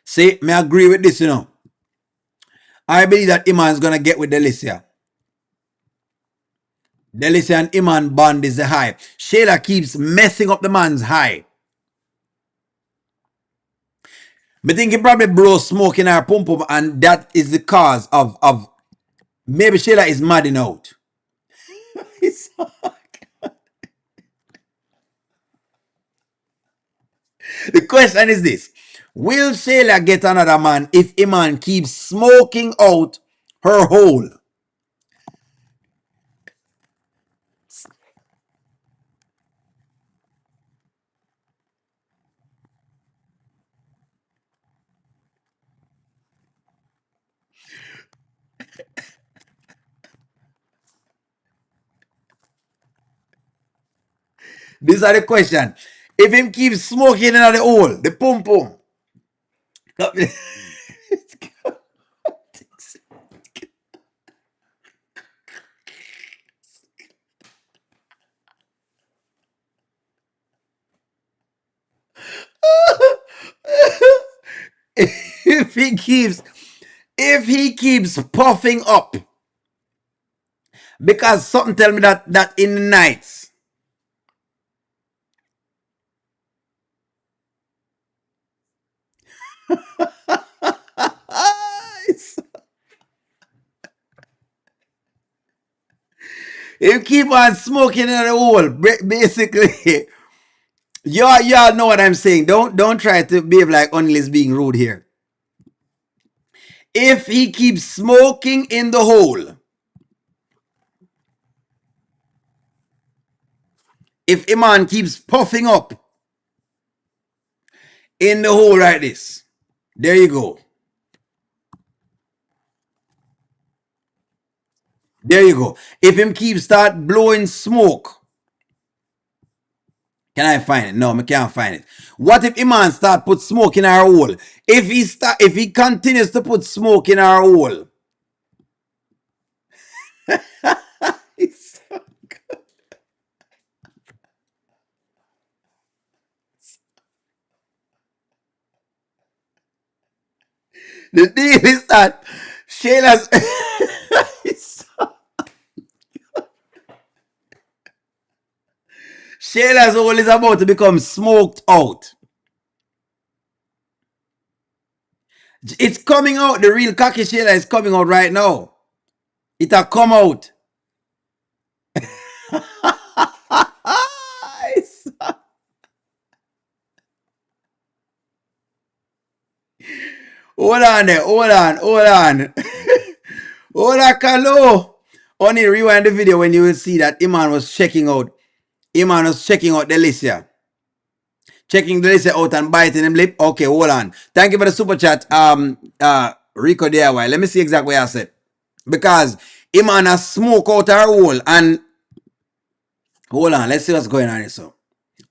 See, may I agree with this, I believe that Iman is going to get with Delicia. Delicia and Iman bond is the high. Shayla keeps messing up the man's high. I think he probably blows smoke in her pum pum, and that is the cause of maybe Shayla is madding out. The question is this: will Shayla get another man if Iman keeps smoking out her hole? These are the question. If him keeps smoking in the hole, the pum pum. if he keeps if he keeps puffing up, because something tell me that in the nights, he keep on smoking in the hole. Basically, y'all know what I'm saying. Don't try to behave like Only is being rude here. If he keeps smoking in the hole, if Iman keeps puffing up in the hole like this, there you go. There you go. If him keep start blowing smoke, can I find it? No, I can't find it. What if Iman start put smoke in our hole? If he continues to put smoke in our hole, the deal is that Shayla's Shayla's hole is about to become smoked out. It's coming out. The real cocky Shayla is coming out right now. It'll come out. Hold on there. Hold on. Hold on, Kalo. Only rewind the video when you will see that Iman was checking out. Iman was checking out the list here. Checking the list out and biting him lip. Okay, hold on. Thank you for the super chat. Rico DIY. Let me see exactly what I said. Because Iman has smoke out her hole. And hold on, let's see what's going on here. So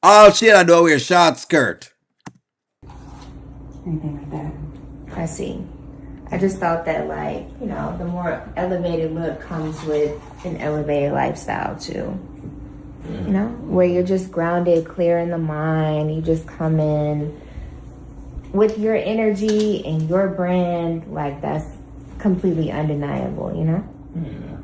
all Shayla do wear short skirt. Anything like that. I see. I just thought that, like, you know, the more elevated look comes with an elevated lifestyle too. You know, where you're just grounded, clear in the mind. You just come in with your energy and your brand. Like, that's completely undeniable, you know? Yeah.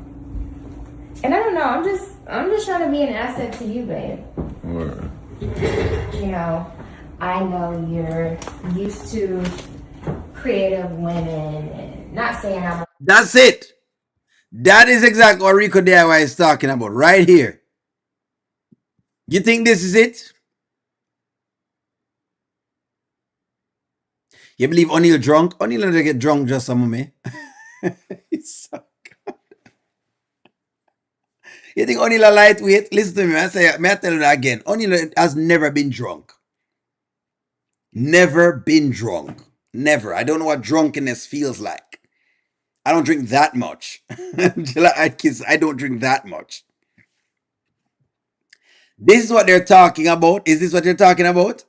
And I don't know, I'm just trying to be an asset to you, babe. Word. You know, I know you're used to creative women, and not saying I'm. That's it. That is exactly what Rico DIY is talking about right here. You think this is it? You believe O'Neal drunk? O'Neal doesn't get drunk just a moment. You think O'Neal a lightweight? Listen to me. I tell you that again. O'Neal has never been drunk. Never been drunk. Never. I don't know what drunkenness feels like. I don't drink that much. I don't drink that much. This is what they're talking about. Is this what you're talking about?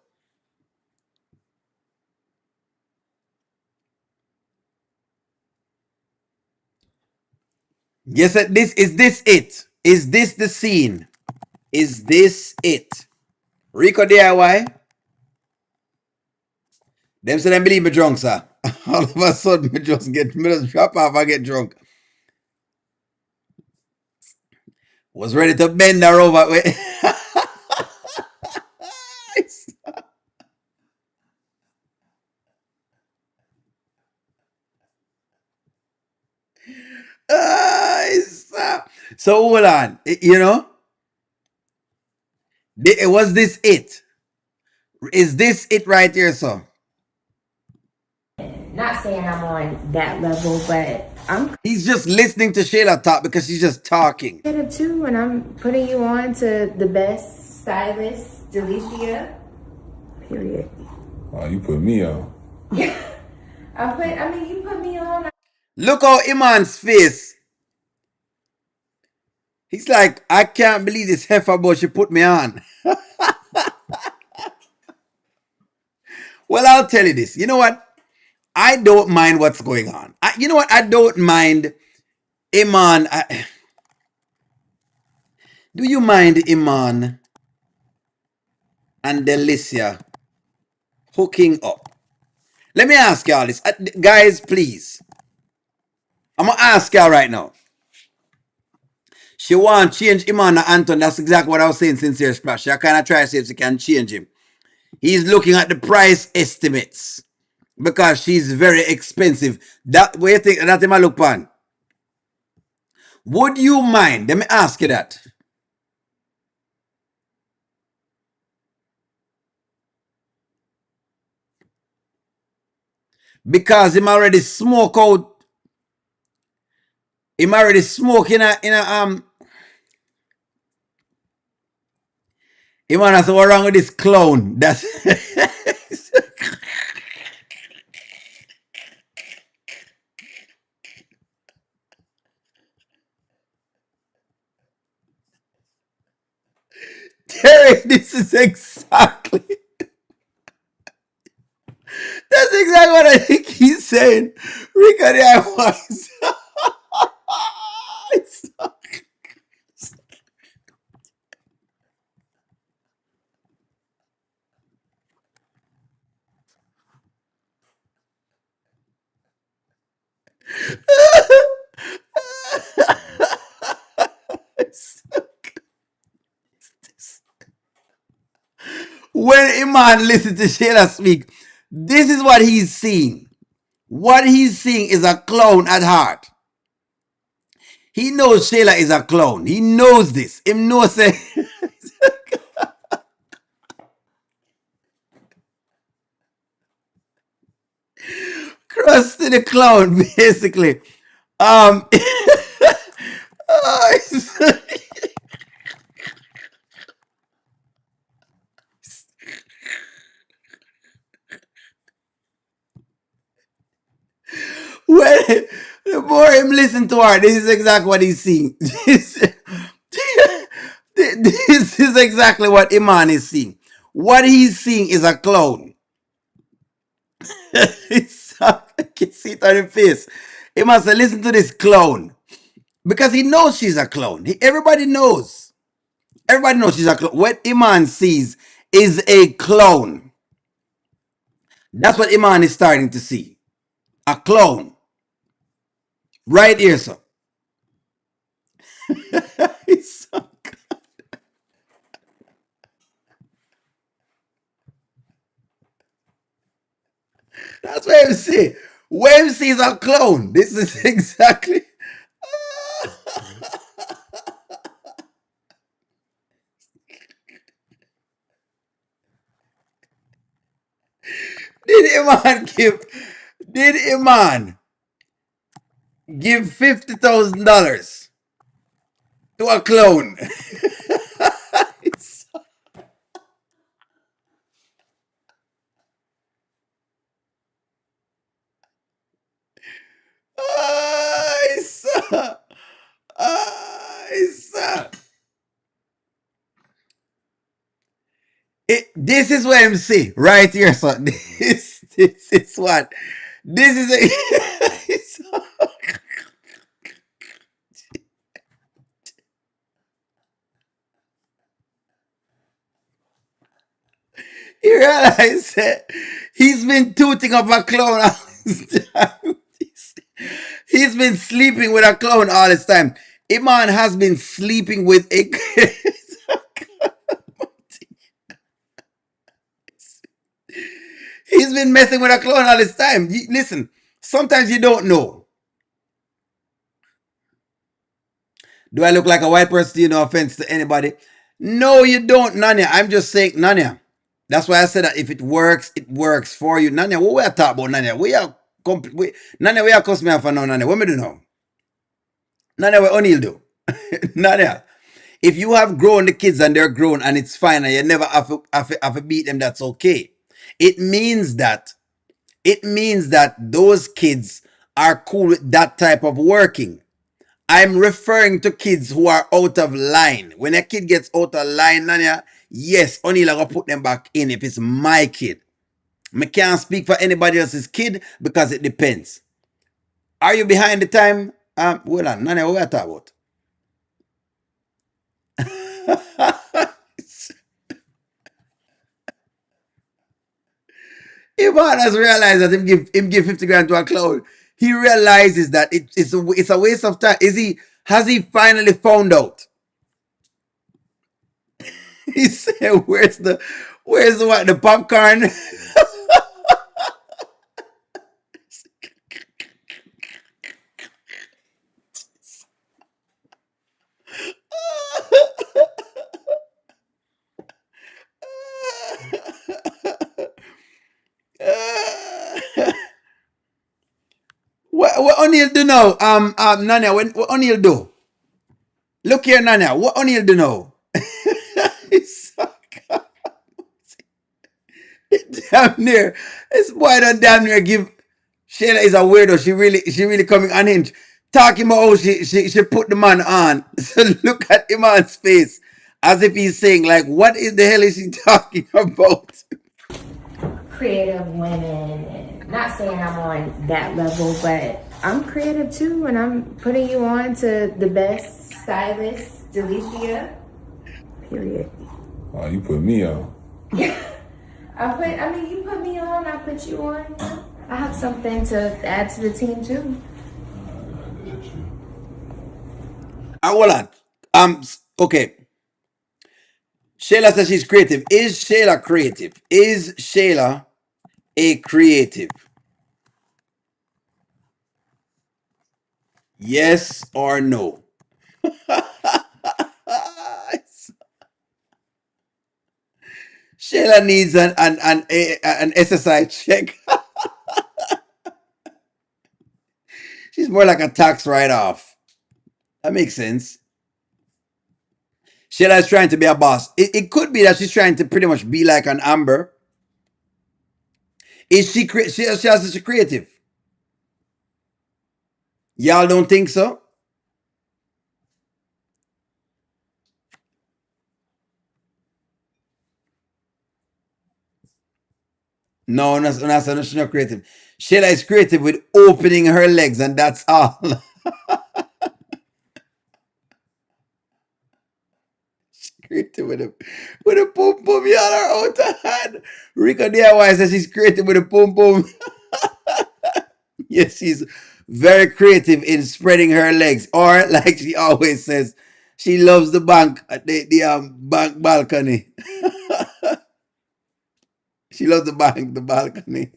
Yes, this is this it? Is this the scene? Is this it? Rico DIY? Them say them believe me drunk, sir. All of a sudden, me just drop off and get drunk. Was ready to bend her over. So hold on. You know, was this it? Is this it right here, sir? Not saying I'm on that level, but I'm He's just listening to Shayla talk because she's just talking. creative too, and I'm putting you on to the best stylist, Delicia. Period. Oh, you put me on. I mean, you put me on. Look how Iman's face. He's like, I can't believe this heifer, but she put me on. Well, I'll tell you this. You know what? I don't mind what's going on. You know what? I don't mind Iman. Do you mind Iman and Delicia hooking up? Let me ask y'all this. Guys, please. I'm going to ask y'all right now. She want change Iman and Anton. That's exactly what I was saying, Sincere Splash. She kind of try to see if she can change him. He's looking at the price estimates because she's very expensive. That way you think that him a look pan. Would you mind? Let me ask you that. Because him already smoke him has what wrong with this clown. That's Terry, this is exactly that's exactly what I think he's saying. Rico the voice. When Iman listens to Shayla speak, this is what he's seeing. What he's seeing is a clown at heart. He knows Shayla is a clown. He knows this. Him knows say Krusty the clown, basically. Um when the more him listen to her, this is exactly what he's seeing. This is exactly what Iman is seeing. What he's seeing is a clown. I can see it on his face. He must say, listen to this clown. Because he knows she's a clown. Everybody knows. Everybody knows she's a clown. What Iman sees is a clown. That's what Iman is starting to see. A clown. Right here, sir. That's what I'm saying. What I'm seeing is a clown. This is exactly. Did Iman give? Did Iman give $50,000 to a clown? Ay, sir. Ay, sir. This is what I'm saying right here, sir. This is what. This is a. You realize that he's been tooting up a clown all this time. He's been sleeping with a clown all this time. Iman has been sleeping with a. He's been messing with a clown all this time. Listen, sometimes you don't know. Do I look like a white person? No offense to anybody. No, you don't, Nanya. I'm just saying, Nanya. That's why I said that if it works for you. Nanya, what we are talking about, Nanya? Nanya, we are customer for now, Nanya. What me do now? Nanya, what O'Neal do? Nanya, if you have grown the kids and they're grown and it's fine and you never have to beat them, that's okay. It means that those kids are cool with that type of working. I'm referring to kids who are out of line. When a kid gets out of line, Nanya, yes, only gonna put them back in if it's my kid. I can't speak for anybody else's kid because it depends. Are you behind the time? Hold on, Nanya, what are you talking about? Iman has realized that him give 50 grand to a clown. He realizes that it's a waste of time. Has he finally found out? He said, where's the what, the popcorn? What O'Neal do now? Nanya, what O'Neal do? Look here, Nanya, what O'Neal do now? It's so damn near. This boy done damn near give. Shayla is a weirdo. She really coming unhinged. Talking about how she put the man on. So look at Iman's face. As if he's saying, like, what is the hell is he talking about? Creative women, and not saying I'm on that level, but I'm creative too, and I'm putting you on to the best stylist, Delicia. Period. Oh, you put me on. You put me on, I put you on. I have something to add to the team too. Hold on. Okay. Shayla says she's creative. Is Shayla creative? Is Shayla a creative? Yes or no? Shayla needs an SSI check. She's more like a tax write-off. That makes sense. Shayla is trying to be a boss. It could be that she's trying to pretty much be like an Amber. Is she she creative? Y'all don't think so? No, she's not creative. Shayla is creative with opening her legs, and that's all. Creative with a pum pum. Y'all are out of hand. Rico DIY says she's creative with a pum pum. Yes, she's very creative in spreading her legs, or like she always says, she loves the bank, the bank balcony. She loves the balcony.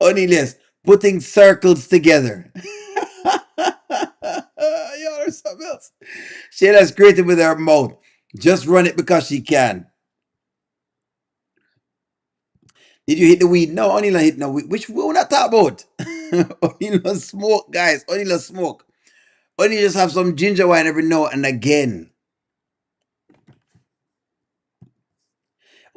Only less putting circles together. Y'all are something else. Shayla's creative with her mouth. Just run it because she can. Did you hit the weed? No, only not hit no weed. Which we will not talk about. Only not smoke, guys. Only not smoke. Only just have some ginger wine every now and again.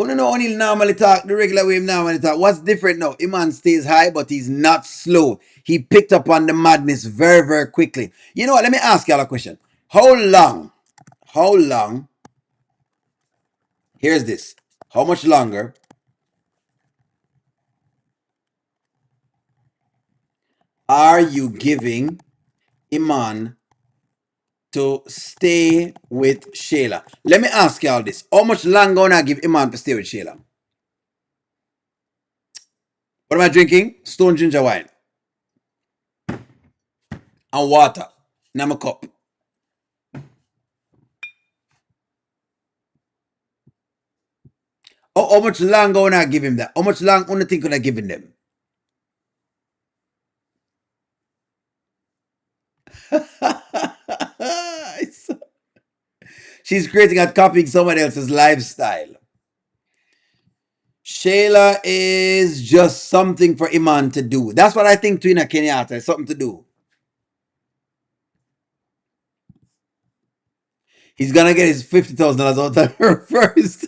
No, only normally talk the regular way him normally talk. What's different now? Iman stays high, but he's not slow. He picked up on the madness very, very quickly. You know what? Let me ask y'all a question. How long? Here's this. How much longer are you giving Iman to stay with Shayla? Let me ask y'all this. How much longer gonna give Iman to stay with Shayla? What am I drinking? Stone ginger wine. And water. In my cup. How much longer gonna give him that? How much longer gonna think gonna giving them? She's creating and copying somebody else's lifestyle. Shayla is just something for Iman to do. That's what I think to Kenyatta. It's something to do. He's gonna get his $50,000 out of her first.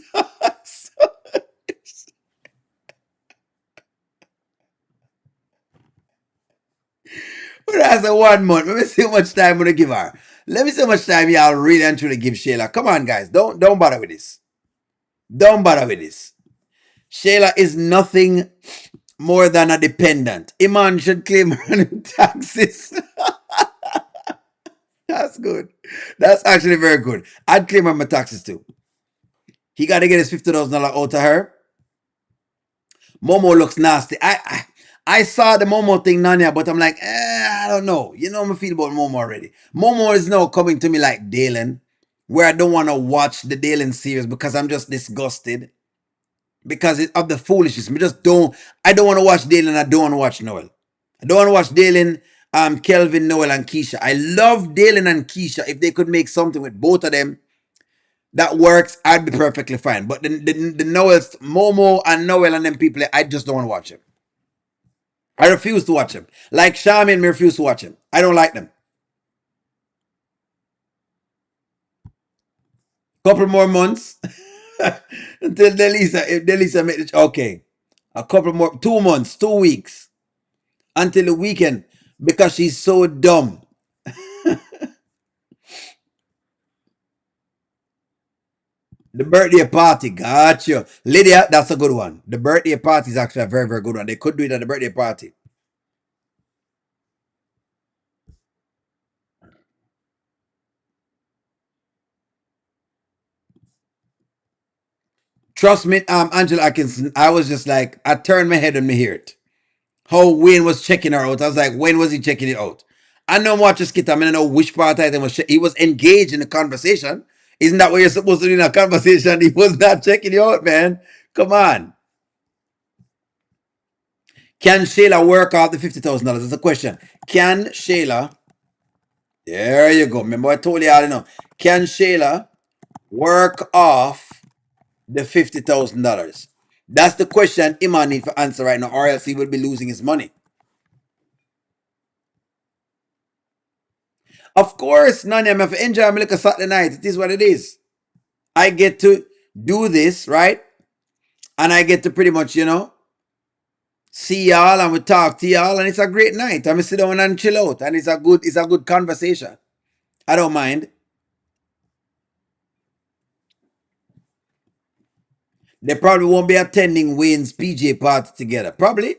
But that's a 1 month. Let me see how much time I'm gonna give her. Let me see how much time y'all really and truly give Shayla. Come on, guys. Don't bother with this. Don't bother with this. Shayla is nothing more than a dependent. Iman should claim her taxes. That's good. That's actually very good. I'd claim her my taxes too. He got to get his $50,000 out of her. Momo looks nasty. I saw the Momo thing, Nanya, but I'm like, I don't know. You know how I feel about Momo already. Momo is now coming to me like Dalen, where I don't want to watch the Dalen series because I'm just disgusted because of the foolishness. I don't want to watch Dalen. I don't want to watch Noel. I don't want to watch Dalen, Kelvin, Noel, and Keisha. I love Dalen and Keisha. If they could make something with both of them that works, I'd be perfectly fine. But the Noels, Momo and Noel and them people, I just don't want to watch them. I refuse to watch them. Like Charmin, me refuse to watch them. I don't like them. Couple more months until Delisa. If Delisa make it, okay. A couple more, 2 months, 2 weeks until the weekend because she's so dumb. The birthday party, gotcha. Lydia, that's a good one. The birthday party is actually a very, very good one. They could do it at the birthday party. Trust me, Angela Atkinson, I was just like, I turned my head and me hear it. How Wayne was checking her out. I was like, when was he checking it out? I know watch a skit. I mean, I know which part I was. He was engaged in the conversation. Isn't that what you're supposed to do in a conversation? He was not checking you out, man. Come on. Can Shayla work off the $50,000? That's a question. Can Shayla? There you go. Remember I told you all, Can Shayla work off the $50,000? That's the question Iman needs to answer right now, or else he will be losing his money. Of course, Nanya, I have to enjoy my little Saturday night. It is what it is. I get to do this, right? And I get to pretty much, see y'all and we talk to y'all, and it's a great night. I'm sit down and chill out, and it's a good conversation. I don't mind. They probably won't be attending Wayne's PJ party together. Probably.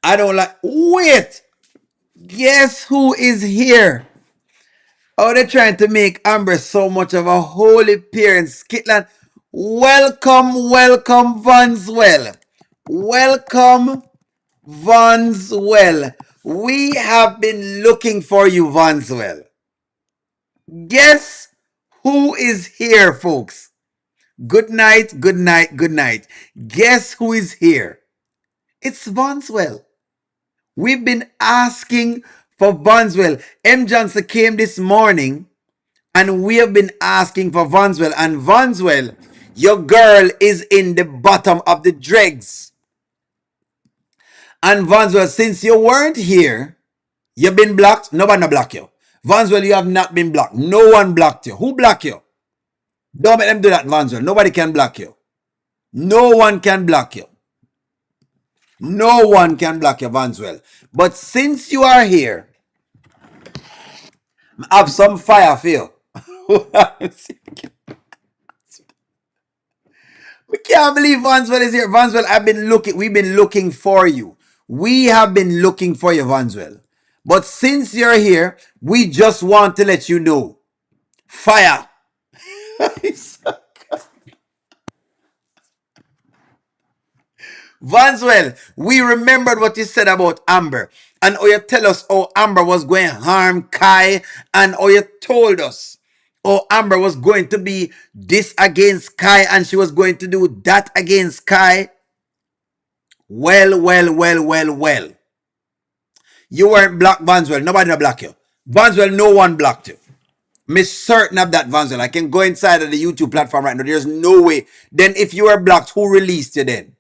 I don't like. Wait. Guess who is here? Oh, they're trying to make Amber so much of a holy peer in Scotland. Welcome, welcome, Vanswell. Welcome, Vanswell. We have been looking for you, Vanswell. Guess who is here, folks? Good night, good night, good night. Guess who is here? It's Vanswell. We've been asking for Vanswell. M. Johnson came this morning and we have been asking for Vanswell. And Vanswell, your girl is in the bottom of the dregs. And Vanswell, since you weren't here, you've been blocked. Nobody blocked you. Vanswell, you have not been blocked. No one blocked you. Who blocked you? Don't let them do that, Vanswell. Nobody can block you. No one can block you. No one can block you, Vanswell. But since you are here, I have some fire for you. We can't believe Vanswell is here. Vanswell, we've been looking for you. We have been looking for you, Vanswell. But since you're here, we just want to let you know. Fire. Vanswell, we remembered what you said about Amber. And how you tell us how Amber was going to harm Kai. And how you told us how Amber was going to be this against Kai. And she was going to do that against Kai. Well, well, well, well, well. You weren't blocked, Vanswell. Nobody blocked you. Vanswell, no one blocked you. I'm certain of that, Vanswell. I can go inside of the YouTube platform right now. There's no way. Then if you were blocked, who released you then?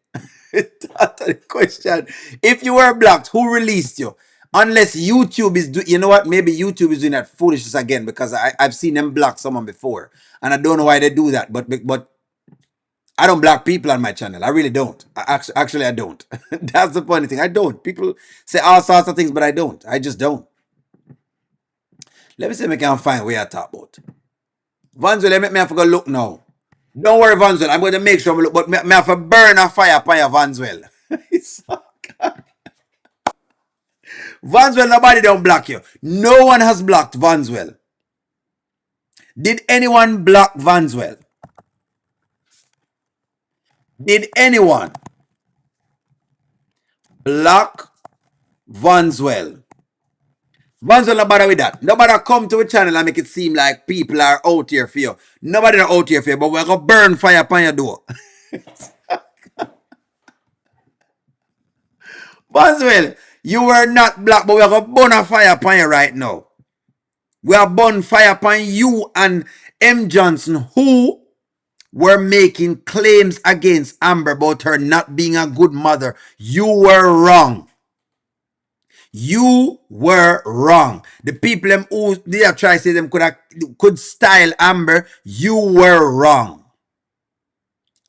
That's the question. If you were blocked, who released you? Unless YouTube is doing, you know what? Maybe YouTube is doing that foolishness again because I've seen them block someone before. And I don't know why they do that. But I don't block people on my channel. I really don't. Actually, I don't. That's the funny thing. I don't. People say all sorts of things, but I don't. I just don't. Let me see if I can find where I talk about. Vanswell, let me have to go look now. Don't worry, Vanswell. I'm going to make sure I look, but I have to burn a fire upon you, Vanswell. Vanswell, nobody don't block you. No one has blocked Vanswell. Did anyone block Vanswell? Did anyone block Vanswell? Vanswell, no bother with that. Nobody come to a channel and make it seem like people are out here for you. Nobody are out here for you, but we're going to burn fire upon your door. Vanswell, you were not black, but we're going to burn a fire upon you right now. We are burn fire upon you and M. Johnson, who were making claims against Amber about her not being a good mother. You were wrong. You were wrong. The people them who they are trying to say them could style Amber, you were wrong.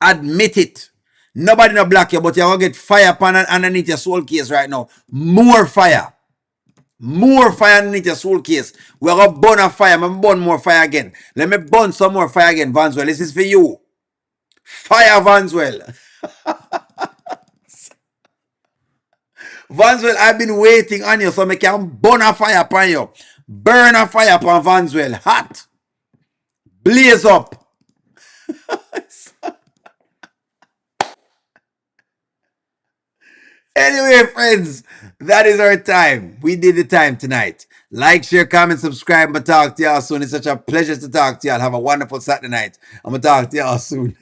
Admit it. Nobody no block you, but you're gonna get fire upon underneath your soul case right now. More fire. More fire underneath your soul case. We're gonna burn a fire. I'm gonna burn more fire again. Let me burn some more fire again, Vanswell. This is for you. Fire, Vanswell. Vanswell, I've been waiting on you so I can burn a fire upon you. Burn a fire upon Vanswell. Hot. Blaze up. Anyway, friends, that is our time. We did the time tonight. Like, share, comment, subscribe. I'm going to talk to y'all soon. It's such a pleasure to talk to y'all. Have a wonderful Saturday night. I'm going to talk to y'all soon.